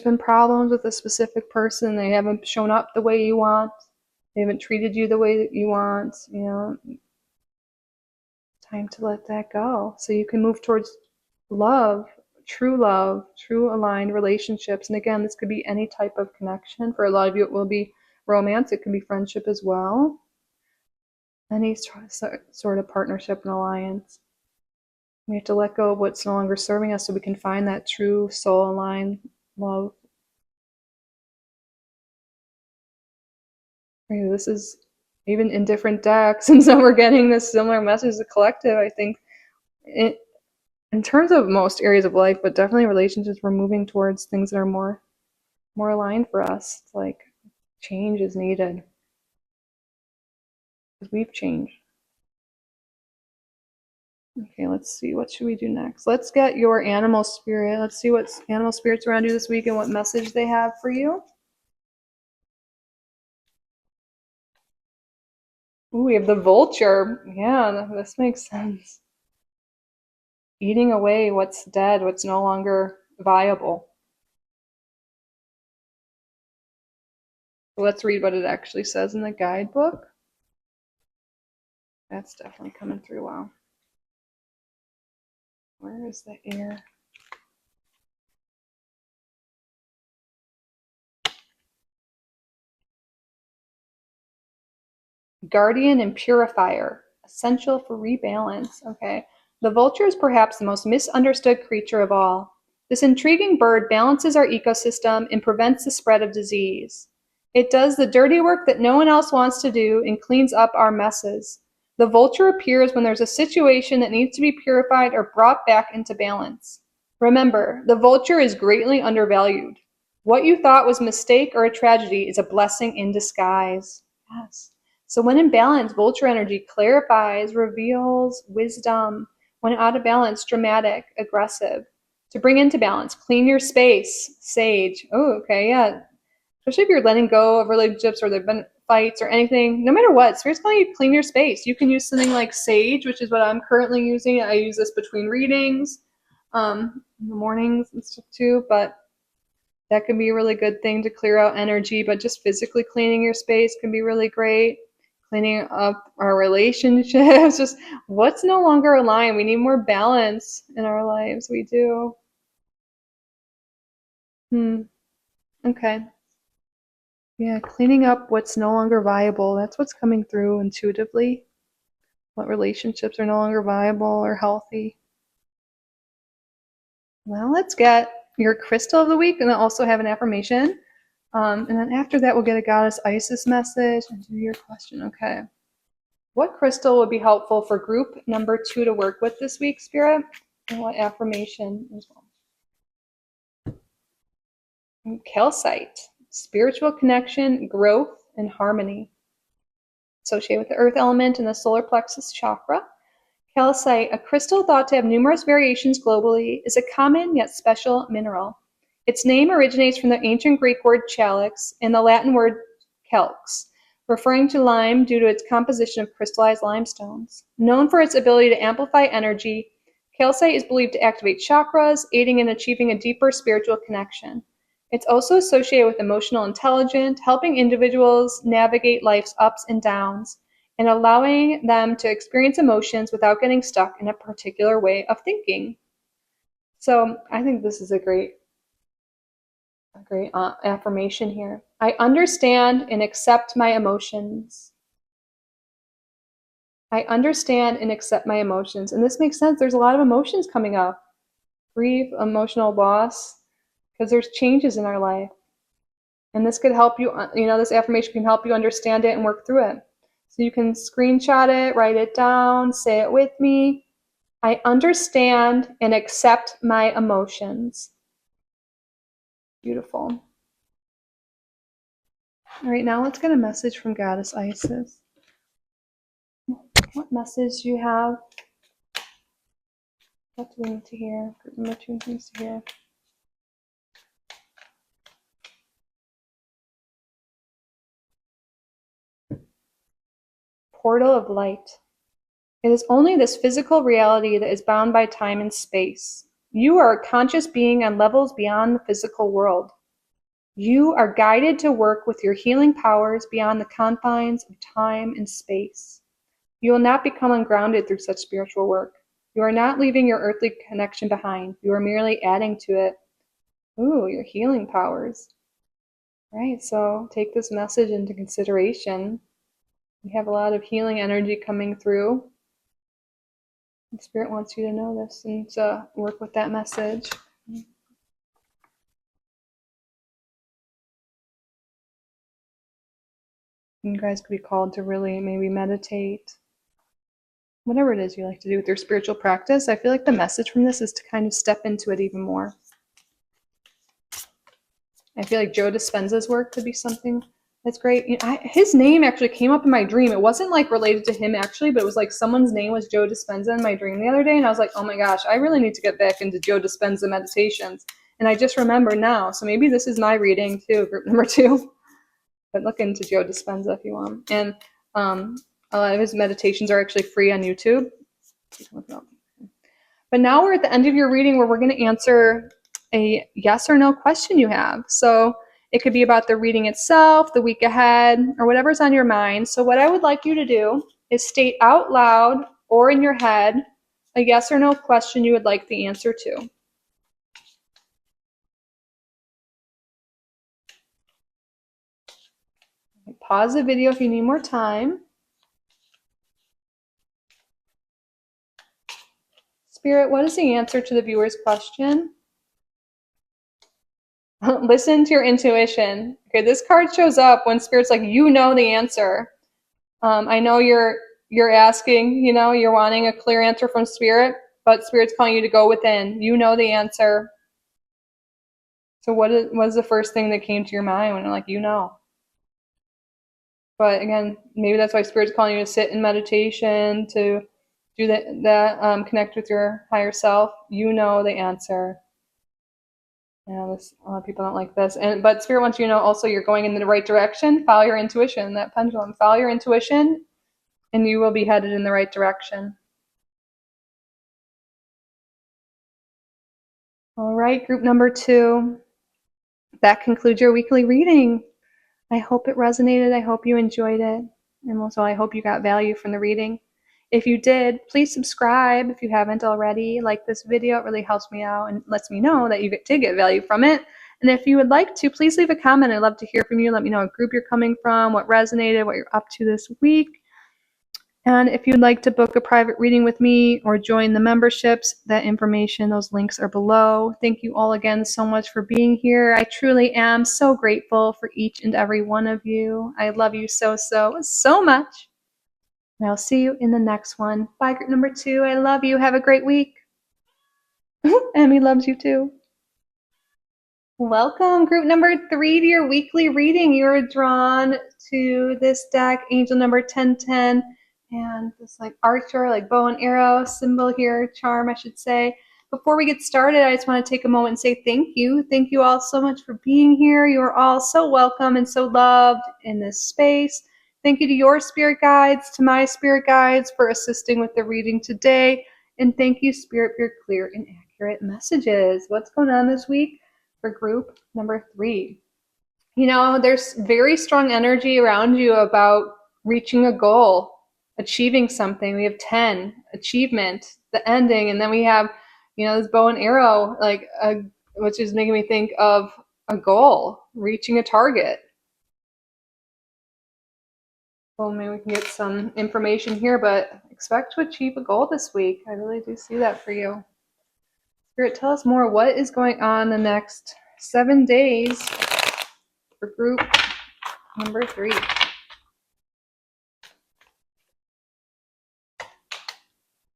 been problems with a specific person. They haven't shown up the way you want. They haven't treated you the way that you want. Time to let that go so you can move towards love, true aligned relationships. And again, this could be any type of connection. For a lot of you, it will be romance. It can be friendship as well. Any sort of partnership and alliance. We have to let go of what's no longer serving us so we can find that true soul-aligned love. This is even in different decks, and so we're getting this similar message as a collective. I think in terms of most areas of life, but definitely relationships, we're moving towards things that are more aligned for us. It's like change is needed because we've changed. Okay, let's see. What should we do next? Let's get your animal spirit. Let's see what animal spirits around you this week and what message they have for you. Ooh, we have the vulture. Yeah, this makes sense. Eating away what's dead, what's no longer viable. Let's read what it actually says in the guidebook. That's definitely coming through well. Where is the ear? Guardian and purifier, essential for rebalance. Okay. The vulture is perhaps the most misunderstood creature of all. This intriguing bird balances our ecosystem and prevents the spread of disease. It does the dirty work that no one else wants to do and cleans up our messes. The vulture appears when there's a situation that needs to be purified or brought back into balance. Remember, the vulture is greatly undervalued. What you thought was a mistake or a tragedy is a blessing in disguise. Yes. So when in balance, vulture energy clarifies, reveals wisdom. When out of balance, dramatic, aggressive. To bring into balance, clean your space, sage. Oh, okay, yeah. Especially if you're letting go of relationships or there've been fights or anything, no matter what, Spirit's telling you to clean your space. You can use something like sage, which is what I'm currently using. I use this between readings, in the mornings and stuff too, but that can be a really good thing to clear out energy. But just physically cleaning your space can be really great. Cleaning up our relationships, just what's no longer aligned. We need more balance in our lives. We do. Okay. Yeah, cleaning up what's no longer viable. That's what's coming through intuitively. What relationships are no longer viable or healthy. Well, let's get your crystal of the week and then also have an affirmation. And then after that, we'll get a Goddess Isis message and do your question. Okay. What crystal would be helpful for group number 2 to work with this week, Spirit? And what affirmation as well? Calcite, spiritual connection, growth, and harmony. Associated with the earth element and the solar plexus chakra. Calcite, a crystal thought to have numerous variations globally, is a common yet special mineral. Its name originates from the ancient Greek word chalx and the Latin word calx, referring to lime due to its composition of crystallized limestones. Known for its ability to amplify energy, calcite is believed to activate chakras, aiding in achieving a deeper spiritual connection. It's also associated with emotional intelligence, helping individuals navigate life's ups and downs, and allowing them to experience emotions without getting stuck in a particular way of thinking. So I think this is a great affirmation here. I understand and accept my emotions. I understand and accept my emotions. And this makes sense. There's a lot of emotions coming up. Grief, emotional loss, because there's changes in our life. And this could help you, this affirmation can help you understand it and work through it. So you can screenshot it, write it down, say it with me. I understand and accept my emotions. Beautiful. All right, now let's get a message from Goddess Isis. What message do you have? What do we need to hear? Group number 2 needs to hear. Portal of light. It is only this physical reality that is bound by time and space. You are a conscious being on levels beyond the physical world. You are guided to work with your healing powers beyond the confines of time and space. You will not become ungrounded through such spiritual work. You are not leaving your earthly connection behind. You are merely adding to it. Ooh, your healing powers. Right, so take this message into consideration. We have a lot of healing energy coming through. The Spirit wants you to know this and to work with that message. You guys could be called to really maybe meditate. Whatever it is you like to do with your spiritual practice, I feel like the message from this is to kind of step into it even more. I feel like Joe Dispenza's work could be something that's great. His name actually came up in my dream. It wasn't like related to him actually, but it was like someone's name was Joe Dispenza in my dream the other day, and I was like, oh my gosh, I really need to get back into Joe Dispenza meditations. And I just remember now, so maybe this is my reading too, group number 2. But look into Joe Dispenza if you want. And a lot of his meditations are actually free on YouTube. But now we're at the end of your reading where we're going to answer a yes or no question you have. So it could be about the reading itself, the week ahead, or whatever's on your mind. So what I would like you to do is state out loud or in your head a yes or no question you would like the answer to. Pause the video if you need more time. Spirit, what is the answer to the viewer's question? Listen to your intuition. Okay, this card shows up when Spirit's like, you know the answer. I know you're asking, you're wanting a clear answer from Spirit, but Spirit's calling you to go within. You know the answer. So what was the first thing that came to your mind when you're like, But again, maybe that's why Spirit's calling you to sit in meditation, to do that, connect with your higher self. You know the answer. A lot of people don't like this, but Spirit wants you to know also you're going in the right direction. Follow your intuition, that pendulum. Follow your intuition, and you will be headed in the right direction. All right, group number 2. That concludes your weekly reading. I hope it resonated. I hope you enjoyed it. And also, I hope you got value from the reading. If you did, please subscribe if you haven't already. Like this video, it really helps me out and lets me know that you did get value from it. And if you would like to, please leave a comment. I'd love to hear from you. Let me know what group you're coming from, what resonated, what you're up to this week. And if you'd like to book a private reading with me or join the memberships, that information, those links are below. Thank you all again so much for being here. I truly am so grateful for each and every one of you. I love you so much. And I'll see you in the next one. Bye, group number 2. I love you. Have a great week. Emmy loves you too. Welcome, group number 3, to your weekly reading. You are drawn to this deck, angel number 1010, and this like archer, like bow and arrow symbol here, charm, I should say. Before we get started, I just want to take a moment and say thank you. Thank you all so much for being here. You are all so welcome and so loved in this space. Thank you to your spirit guides, to my spirit guides for assisting with the reading today. And thank you, Spirit, for your clear and accurate messages. What's going on this week for group number 3? You know, there's very strong energy around you about reaching a goal, achieving something. We have 10, achievement, the ending, and then we have, this bow and arrow, which is making me think of a goal, reaching a target. Well, maybe we can get some information here, but expect to achieve a goal this week. I really do see that for you. Spirit, tell us more. What is going on the next 7 days for group number 3?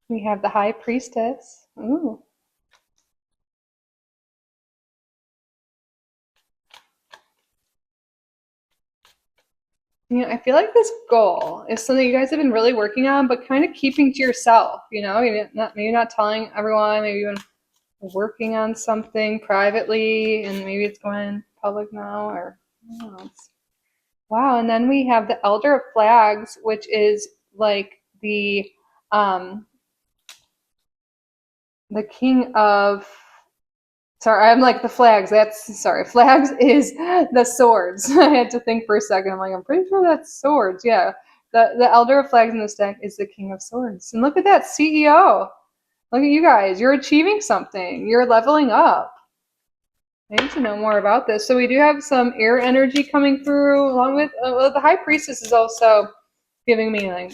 We have the High Priestess. Ooh. I feel like this goal is something you guys have been really working on, but kind of keeping to yourself, maybe not telling everyone, maybe even working on something privately, and maybe it's going public now, or I don't know. Wow, and then we have the Elder of Flags, which is like the king of, sorry, I'm like the flags. Flags is the swords. I had to think for a second. I'm like, I'm pretty sure that's swords. Yeah, the Elder of Flags in this deck is the King of Swords. And look at that, CEO. Look at you guys. You're achieving something. You're leveling up. I need to know more about this. So we do have some air energy coming through, along with the High Priestess is also giving me like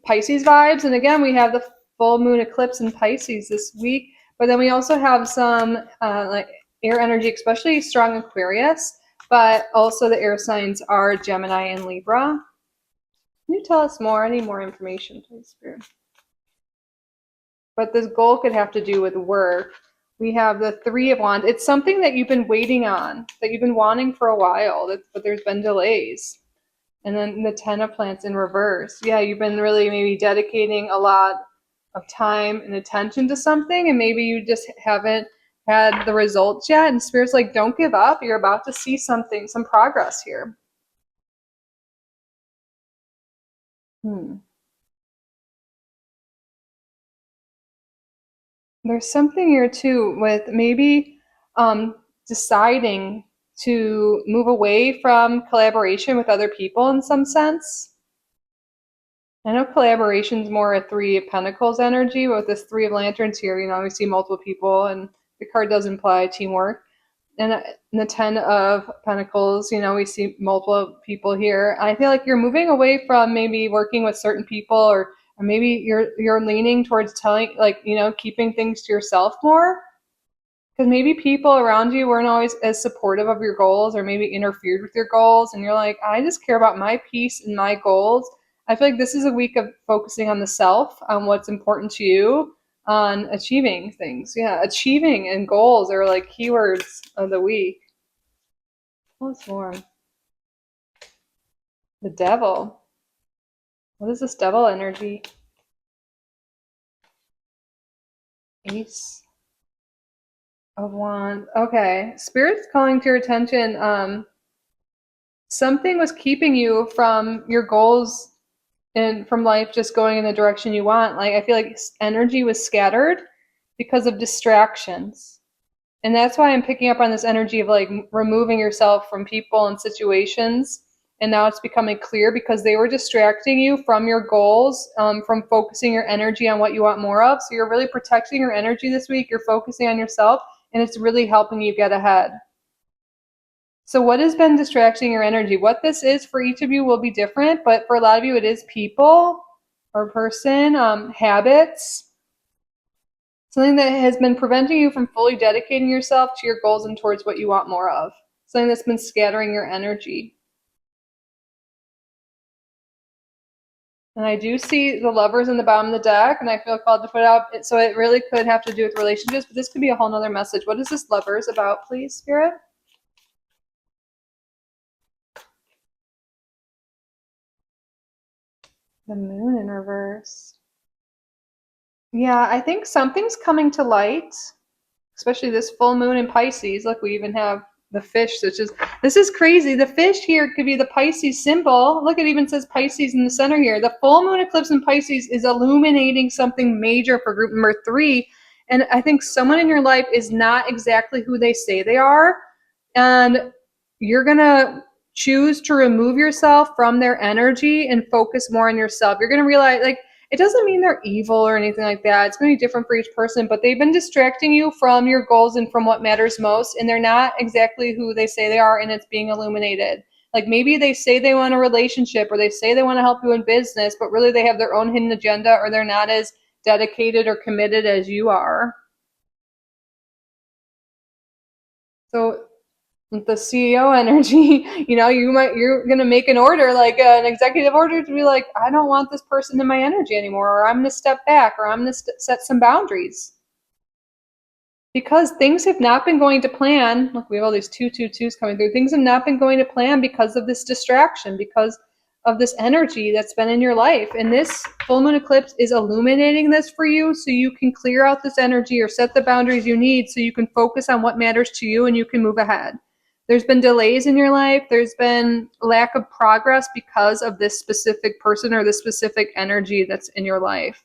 Pisces vibes. And again, we have the full moon eclipse in Pisces this week. But then we also have some like air energy, especially strong Aquarius. But also the air signs are Gemini and Libra. Can you tell us more? I need more information, please, Spirit. But this goal could have to do with work. We have the Three of Wands. It's something that you've been waiting on, that you've been wanting for a while, but there's been delays. And then the Ten of Plants in reverse. Yeah, you've been really maybe dedicating a lot of time and attention to something, and maybe you just haven't had the results yet. And Spirit's like, don't give up. You're about to see something, some progress here. There's something here too with maybe deciding to move away from collaboration with other people in some sense. I know collaboration is more a Three of Pentacles energy, but with this Three of Lanterns here, we see multiple people, and the card does imply teamwork. And in the Ten of Pentacles, we see multiple people here. I feel like you're moving away from maybe working with certain people, or maybe you're leaning towards telling, keeping things to yourself more. Because maybe people around you weren't always as supportive of your goals, or maybe interfered with your goals, and you're like, I just care about my peace and my goals. I feel like this is a week of focusing on the self, on what's important to you, on achieving things. Yeah, achieving and goals are like keywords of the week. What's more? The devil. What is this devil energy? Ace of Wands. Okay. Spirit's calling to your attention. Something was keeping you from your goals and from life just going in the direction you want. Like, I feel like energy was scattered because of distractions. And that's why I'm picking up on this energy of like removing yourself from people and situations. And now it's becoming clear because they were distracting you from your goals, from focusing your energy on what you want more of. So you're really protecting your energy this week. You're focusing on yourself, and it's really helping you get ahead. So what has been distracting your energy? What this is for each of you will be different, but for a lot of you, it is people or person, habits, something that has been preventing you from fully dedicating yourself to your goals and towards what you want more of. Something that's been scattering your energy. And I do see the Lovers in the bottom of the deck, and I feel called to put it out. So it really could have to do with relationships, but this could be a whole nother message. What is this Lovers about, please, Spirit? The Moon in reverse. Yeah, I think something's coming to light, especially this full moon in Pisces. Look, we even have the fish, which is, this is crazy. The fish here could be the Pisces symbol. Look, it even says Pisces in the center here. The full moon eclipse in Pisces is illuminating something major for group number 3. And I think someone in your life is not exactly who they say they are. And you're going to choose to remove yourself from their energy and focus more on yourself. You're going to realize, like, it doesn't mean they're evil or anything like that. It's going to be different for each person, but they've been distracting you from your goals and from what matters most, and they're not exactly who they say they are, and it's being illuminated. Like, maybe they say they want a relationship, or they say they want to help you in business, but really they have their own hidden agenda, or they're not as dedicated or committed as you are. So the CEO energy, you're going to make an order, like an executive order, to be like, I don't want this person in my energy anymore, or I'm going to step back, or I'm going to set some boundaries. Because things have not been going to plan. Look, we have all these 222s coming through. Things have not been going to plan because of this distraction, because of this energy that's been in your life. And this full moon eclipse is illuminating this for you so you can clear out this energy or set the boundaries you need so you can focus on what matters to you and you can move ahead. There's been delays in your life. There's been lack of progress because of this specific person or this specific energy that's in your life.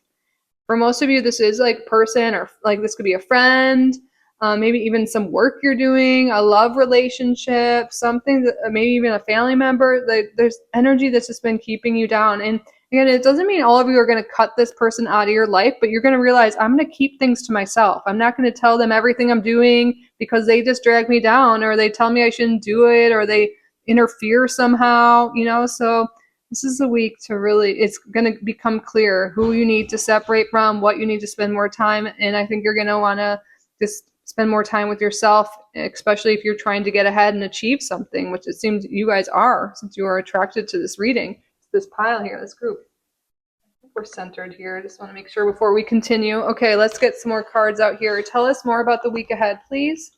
For most of you, this is like a person, or like this could be a friend, maybe even some work you're doing, a love relationship, something that maybe even a family member. There's energy that's just been keeping you down. And again, it doesn't mean all of you are going to cut this person out of your life, but you're going to realize, I'm going to keep things to myself. I'm not going to tell them everything I'm doing because they just drag me down, or they tell me I shouldn't do it, or they interfere somehow, so this is a week to really, it's going to become clear who you need to separate from, what you need to spend more time. And I think you're going to want to just spend more time with yourself, especially if you're trying to get ahead and achieve something, which it seems you guys are, since you are attracted to this reading, this pile here, this group. I think we're centered here. I just want to make sure before we continue. Okay, let's get some more cards out here. Tell us more about the week ahead, please.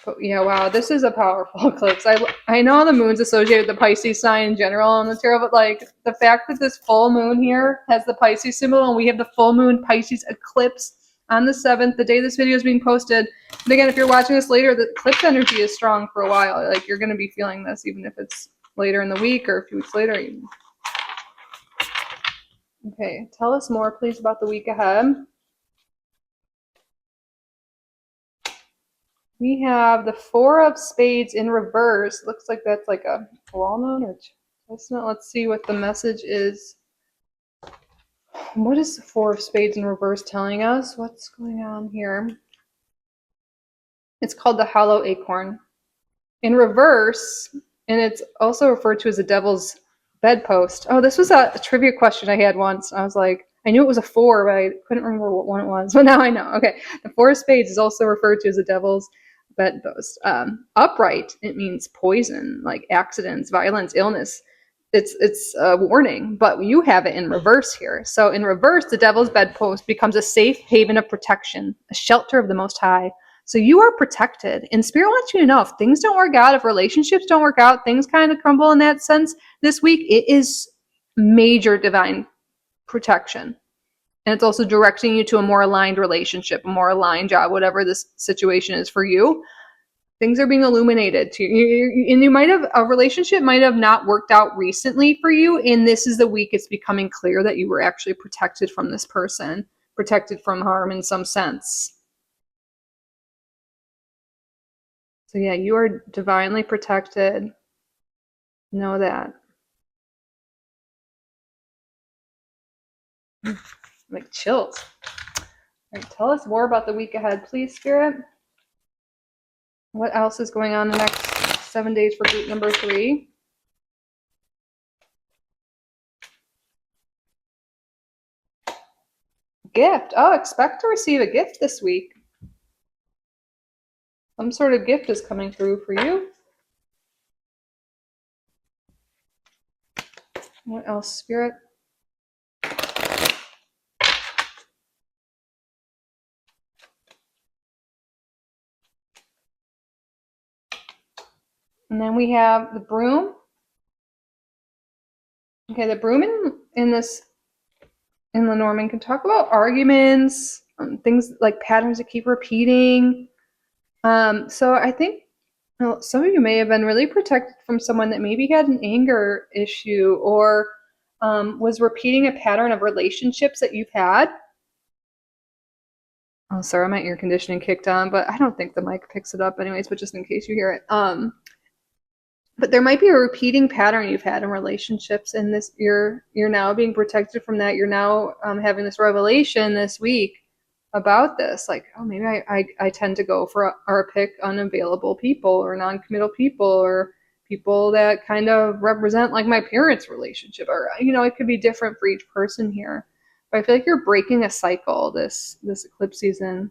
But yeah, wow, this is a powerful eclipse. I know the moon's associated with the Pisces sign in general in the tarot, but like the fact that this full moon here has the Pisces symbol, and we have the full moon Pisces eclipse on the 7th, the day this video is being posted. And again, if you're watching this later, the eclipse energy is strong for a while. Like, you're going to be feeling this even if it's later in the week or a few weeks later even. Okay, tell us more, please, about the week ahead. We have the 4 of Spades in reverse. Looks like that's like a walnut or chestnut. Let's see what the message is. What is the 4 of Spades in reverse telling us? What's going on here? It's called the Hollow Acorn. In reverse, and it's also referred to as the Devil's Bedpost. Oh, this was a trivia question I had once. I was like, I knew it was a 4, but I couldn't remember what one it was. But now I know. Okay, the 4 of Spades is also referred to as the Devil's Bedpost. Upright, it means poison, like accidents, violence, illness. It's a warning, but you have it in reverse here. So in reverse, the Devil's Bedpost becomes a safe haven of protection, a shelter of the Most High, So you are protected. And Spirit wants you to know if things don't work out, if relationships don't work out, things kind of crumble in that sense this week, it is major divine protection. And it's also directing you to a more aligned relationship, a more aligned job, whatever this situation is for you. Things are being illuminated to you. And you might have, a relationship might have not worked out recently for you. And this is the week it's becoming clear that you were actually protected from this person, protected from harm in some sense. So yeah, you are divinely protected. Know that. Like chills. All right, tell us more about the week ahead, please, Spirit. What else is going on the next 7 days for group number 3? Gift. Oh, expect to receive a gift this week. Some sort of gift is coming through for you. What else, Spirit? And then we have the broom. Okay, the broom in Lenormand can talk about arguments, things like patterns that keep repeating. So I think some of you may have been really protected from someone that maybe had an anger issue or was repeating a pattern of relationships that you've had. Oh, sorry, my air conditioning kicked on, but I don't think the mic picks it up anyways, but just in case you hear it. But there might be a repeating pattern you've had in relationships, and this you're now being protected from that. You're now having this revelation this week about this. Like, oh, maybe I tend to go for or pick unavailable people or non-committal people or people that kind of represent like my parents' relationship, or it could be different for each person here. But I feel like you're breaking a cycle this eclipse season.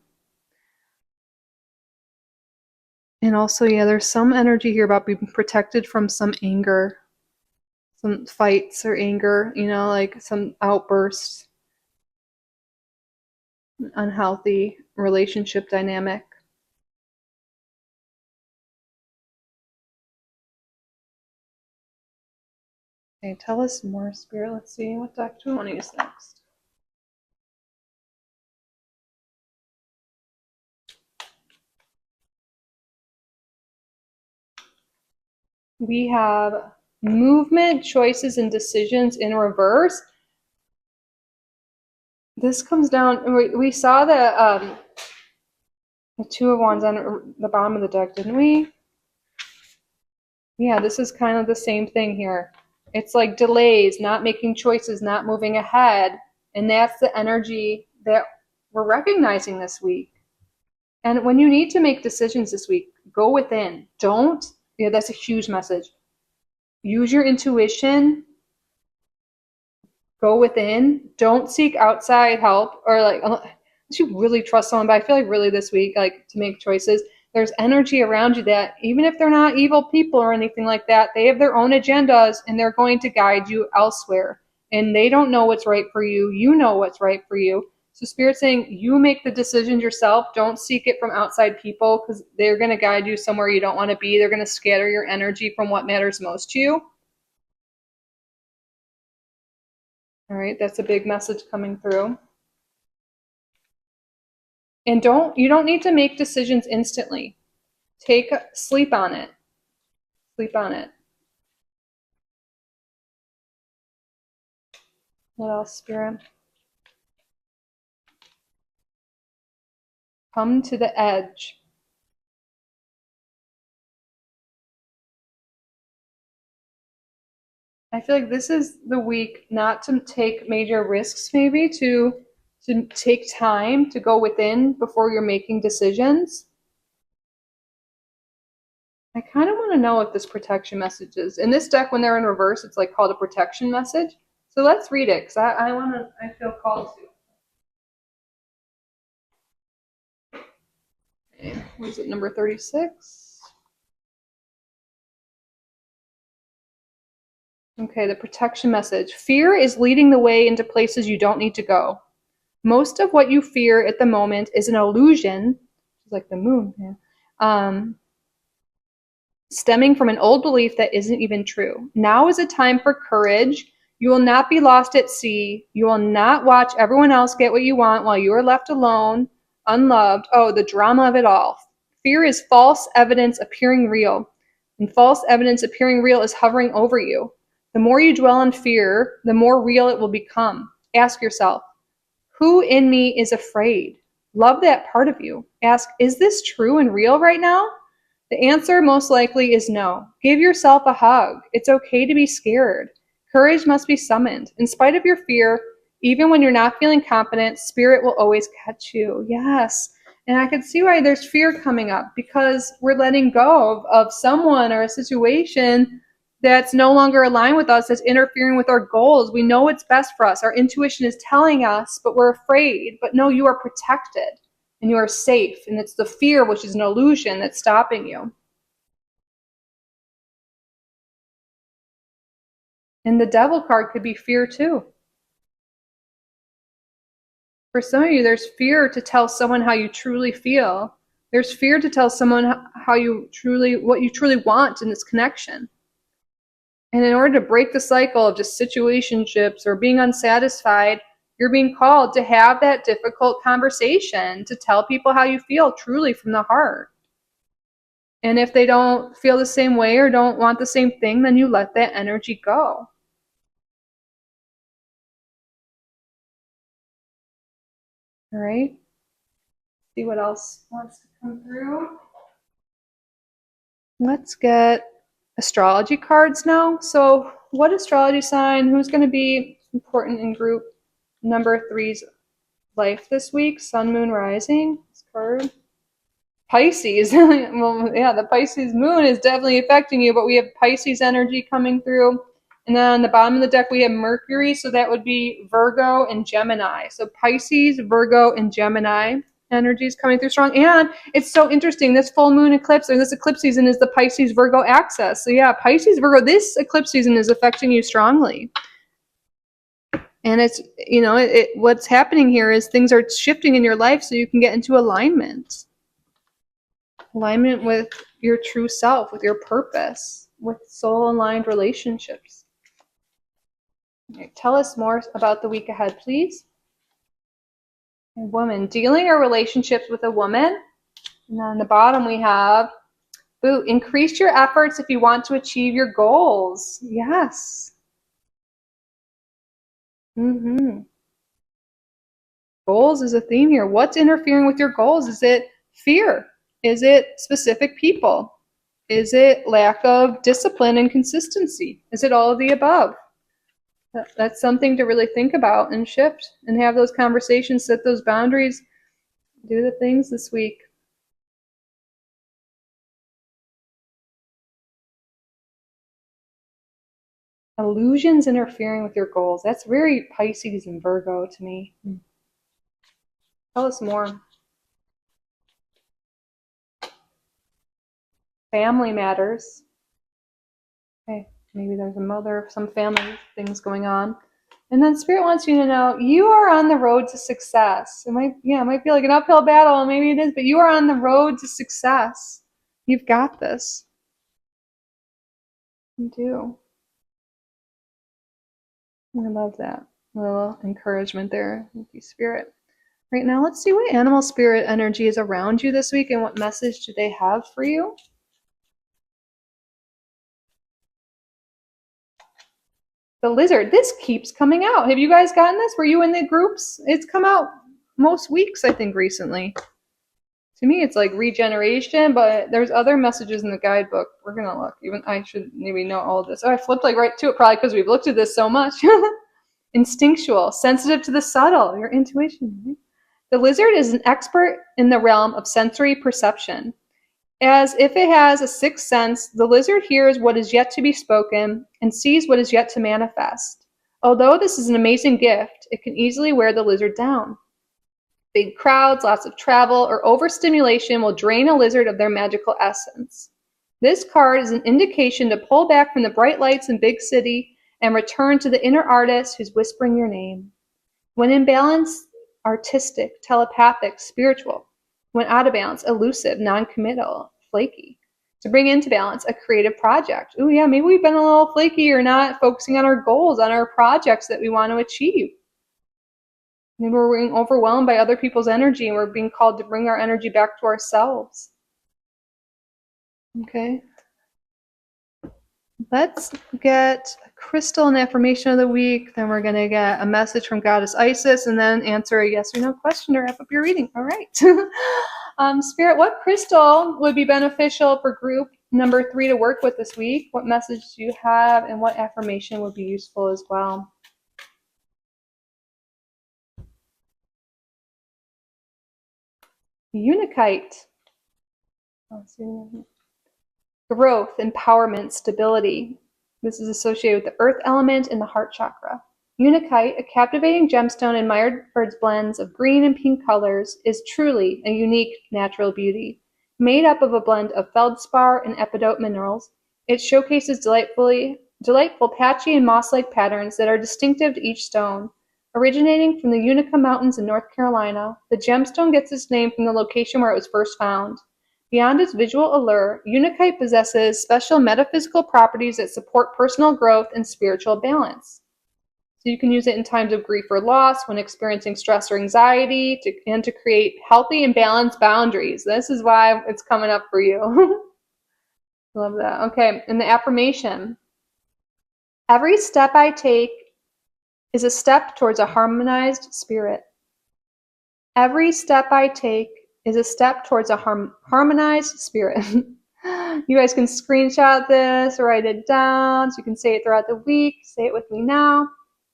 And also, yeah, there's some energy here about being protected from some anger, some fights or anger, like some outbursts, unhealthy relationship dynamic. Okay, tell us more, Spirit. Let's see, what deck do we want to use next? We have movement, choices, and decisions in reverse. This comes down, we saw the Two of Wands on the bottom of the deck, didn't we? Yeah, this is kind of the same thing here. It's like delays, not making choices, not moving ahead. And that's the energy that we're recognizing this week. And when you need to make decisions this week, go within. That's a huge message. Use your intuition. Go within. Don't seek outside help or unless you really trust someone. But I feel like really this week, like to make choices, there's energy around you that even if they're not evil people or anything like that, they have their own agendas and they're going to guide you elsewhere. And they don't know what's right for you. You know what's right for you. So Spirit's saying you make the decisions yourself. Don't seek it from outside people because they're going to guide you somewhere you don't want to be. They're going to scatter your energy from what matters most to you. All right, that's a big message coming through. And you don't need to make decisions instantly. Sleep on it. Sleep on it. What else, Spirit? Come to the edge. I feel like this is the week not to take major risks, maybe to take time to go within before you're making decisions. I kind of want to know what this protection message is. In this deck, when they're in reverse, it's like called a protection message. So let's read it because I feel called to. Okay, was it number 36? Okay, the protection message. Fear is leading the way into places you don't need to go. Most of what you fear at the moment is an illusion, It's like the moon. Yeah. Stemming from an old belief that isn't even true. Now is a time for courage. You will not be lost at sea. You will not watch everyone else get what you want while you are left alone, unloved. Oh, the drama of it all. Fear is false evidence appearing real, and false evidence appearing real is hovering over you. The more you dwell on fear, the more real it will become. Ask yourself, who in me is afraid? Love that part of you. Ask, is this true and real right now? The answer most likely is no. Give yourself a hug. It's okay to be scared. Courage must be summoned. In spite of your fear, even when you're not feeling confident, spirit will always catch you. Yes. And I can see why there's fear coming up because we're letting go of someone or a situation that's no longer aligned with us, that's interfering with our goals. We know what's best for us. Our intuition is telling us, but we're afraid. But no, you are protected and you are safe. And it's the fear, which is an illusion, that's stopping you. And the devil card could be fear too. For some of you, there's fear to tell someone how you truly feel. There's fear to tell someone what you truly want in this connection. And in order to break the cycle of just situationships or being unsatisfied, you're being called to have that difficult conversation, to tell people how you feel truly from the heart. And if they don't feel the same way or don't want the same thing, then you let that energy go. All right. See what else wants to come through. Let's get astrology cards now. So what astrology sign, who's going to be important in group number 3's life this week? Sun, moon, rising. This card. Pisces. Well, yeah, the Pisces moon is definitely affecting you, but we have Pisces energy coming through. And then on the bottom of the deck, we have Mercury. So that would be Virgo and Gemini. So Pisces, Virgo, and Gemini energy is coming through strong. And it's so interesting. This full moon eclipse, or this eclipse season, is the Pisces Virgo axis. So yeah, Pisces, Virgo, this eclipse season is affecting you strongly. And it's, what's happening here is things are shifting in your life so you can get into alignment. Alignment with your true self, with your purpose, with soul-aligned relationships. Okay, tell us more about the week ahead, please. A woman, dealing or relationships with a woman. And on the bottom we have, increase your efforts if you want to achieve your goals. Yes. Goals is a theme here. What's interfering with your goals? Is it fear? Is it specific people? Is it lack of discipline and consistency? Is it all of the above? That's something to really think about and shift and have those conversations, set those boundaries, do the things this week. Illusions interfering with your goals. That's very Pisces and Virgo to me. Tell us more. Family matters. Okay, maybe there's some family things going on. And then Spirit wants you to know you are on the road to success. It might feel like an uphill battle, and maybe it is, but you are on the road to success. You've got this. You do. I love that. A little encouragement there. Thank you, Spirit. Right now, let's see what animal spirit energy is around you this week and what message do they have for you. The lizard. This keeps coming out. Have you guys gotten this? Were you in the groups? It's come out most weeks, I think, recently. To me, it's like regeneration, but there's other messages in the guidebook. We're going to look. Even I should maybe know all of this. Oh, I flipped right to it probably because we've looked at this so much. Instinctual, sensitive to the subtle, your intuition. Right? The lizard is an expert in the realm of sensory perception. As if it has a sixth sense, the lizard hears what is yet to be spoken and sees what is yet to manifest. Although this is an amazing gift, it can easily wear the lizard down. Big crowds, lots of travel, or overstimulation will drain a lizard of their magical essence. This card is an indication to pull back from the bright lights in big city and return to the inner artist who's whispering your name. When in balance, artistic, telepathic, spiritual, When out of balance, elusive, non-committal, flaky. To bring into balance, a creative project. Oh yeah, maybe we've been a little flaky or not focusing on our goals, on our projects that we want to achieve. Maybe we're being overwhelmed by other people's energy and we're being called to bring our energy back to ourselves. Okay. Let's get a crystal and affirmation of the week. Then we're going to get a message from Goddess Isis and then answer a yes or no question to wrap up your reading. All right. Spirit, what crystal would be beneficial for group number 3 to work with this week? What message do you have and what affirmation would be useful as well? Unakite. Growth, empowerment, stability. This is associated with the earth element and the heart chakra. Unakite, a captivating gemstone admired for its blends of green and pink colors, is truly a unique natural beauty. Made up of a blend of feldspar and epidote minerals, it showcases delightful patchy and moss-like patterns that are distinctive to each stone. Originating from the Unica Mountains in North Carolina, the gemstone gets its name from the location where it was first found. Beyond its visual allure, Unakite possesses special metaphysical properties that support personal growth and spiritual balance. So you can use it in times of grief or loss, when experiencing stress or anxiety, and to create healthy and balanced boundaries. This is why it's coming up for you. Love that. Okay, and the affirmation. Every step I take is a step towards a harmonized spirit. Every step I take is a step towards a harmonized spirit. You guys can screenshot this, write it down, so you can say it throughout the week. Say it with me now.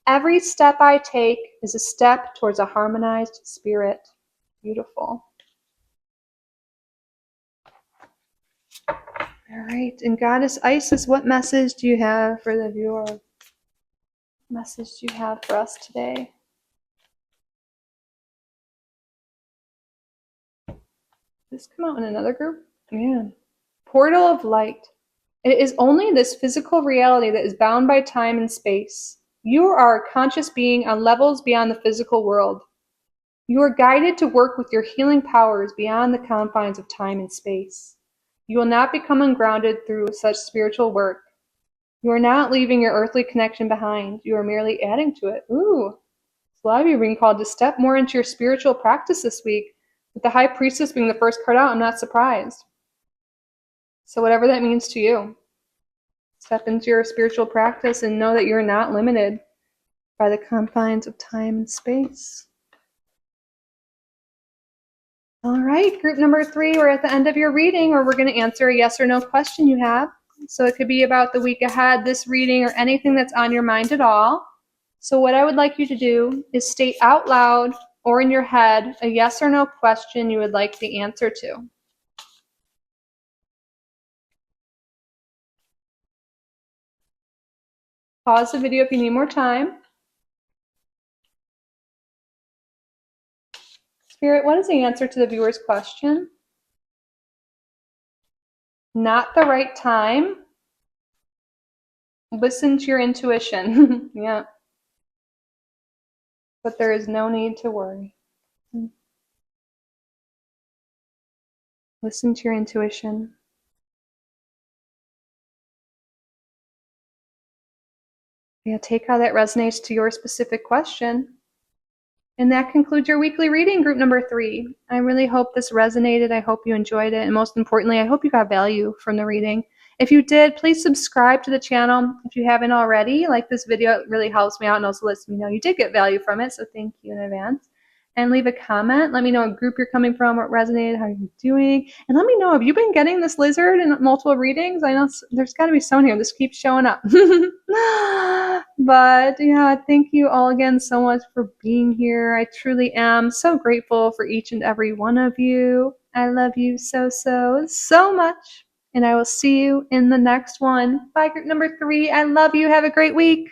Every step I take is a step towards a harmonized spirit. Beautiful. All right, and Goddess Isis, what message do you have for the viewer? What message do you have for us today? Did this come out in another group? Yeah. Portal of light. It is only this physical reality that is bound by time and space. You are a conscious being on levels beyond the physical world. You are guided to work with your healing powers beyond the confines of time and space. You will not become ungrounded through such spiritual work. You are not leaving your earthly connection behind. You are merely adding to it. Ooh. So a lot of you are being called to step more into your spiritual practice this week. With the High Priestess being the first card out, I'm not surprised. So whatever that means to you, step into your spiritual practice and know that you're not limited by the confines of time and space. All right, group number 3, we're at the end of your reading, where we're going to answer a yes or no question you have. So it could be about the week ahead, this reading, or anything that's on your mind at all. So what I would like you to do is state out loud or in your head a yes or no question you would like the answer to. Pause the video if you need more time. Spirit, what is the answer to the viewer's question? Not the right time. Listen to your intuition. Yeah. But there is no need to worry. Listen to your intuition. Yeah, take how that resonates to your specific question. And that concludes your weekly reading, group number 3. I really hope this resonated. I hope you enjoyed it. And most importantly, I hope you got value from the reading. If you did, please subscribe to the channel if you haven't already. Like this video, it really helps me out and also lets me know you did get value from it. So thank you in advance. And leave a comment. Let me know what group you're coming from, what resonated, how you're doing. And let me know, have you been getting this lizard in multiple readings? I know there's got to be someone here. This keeps showing up. But yeah, thank you all again so much for being here. I truly am so grateful for each and every one of you. I love you so, so, so much. And I will see you in the next one. Bye, group number 3. I love you. Have a great week.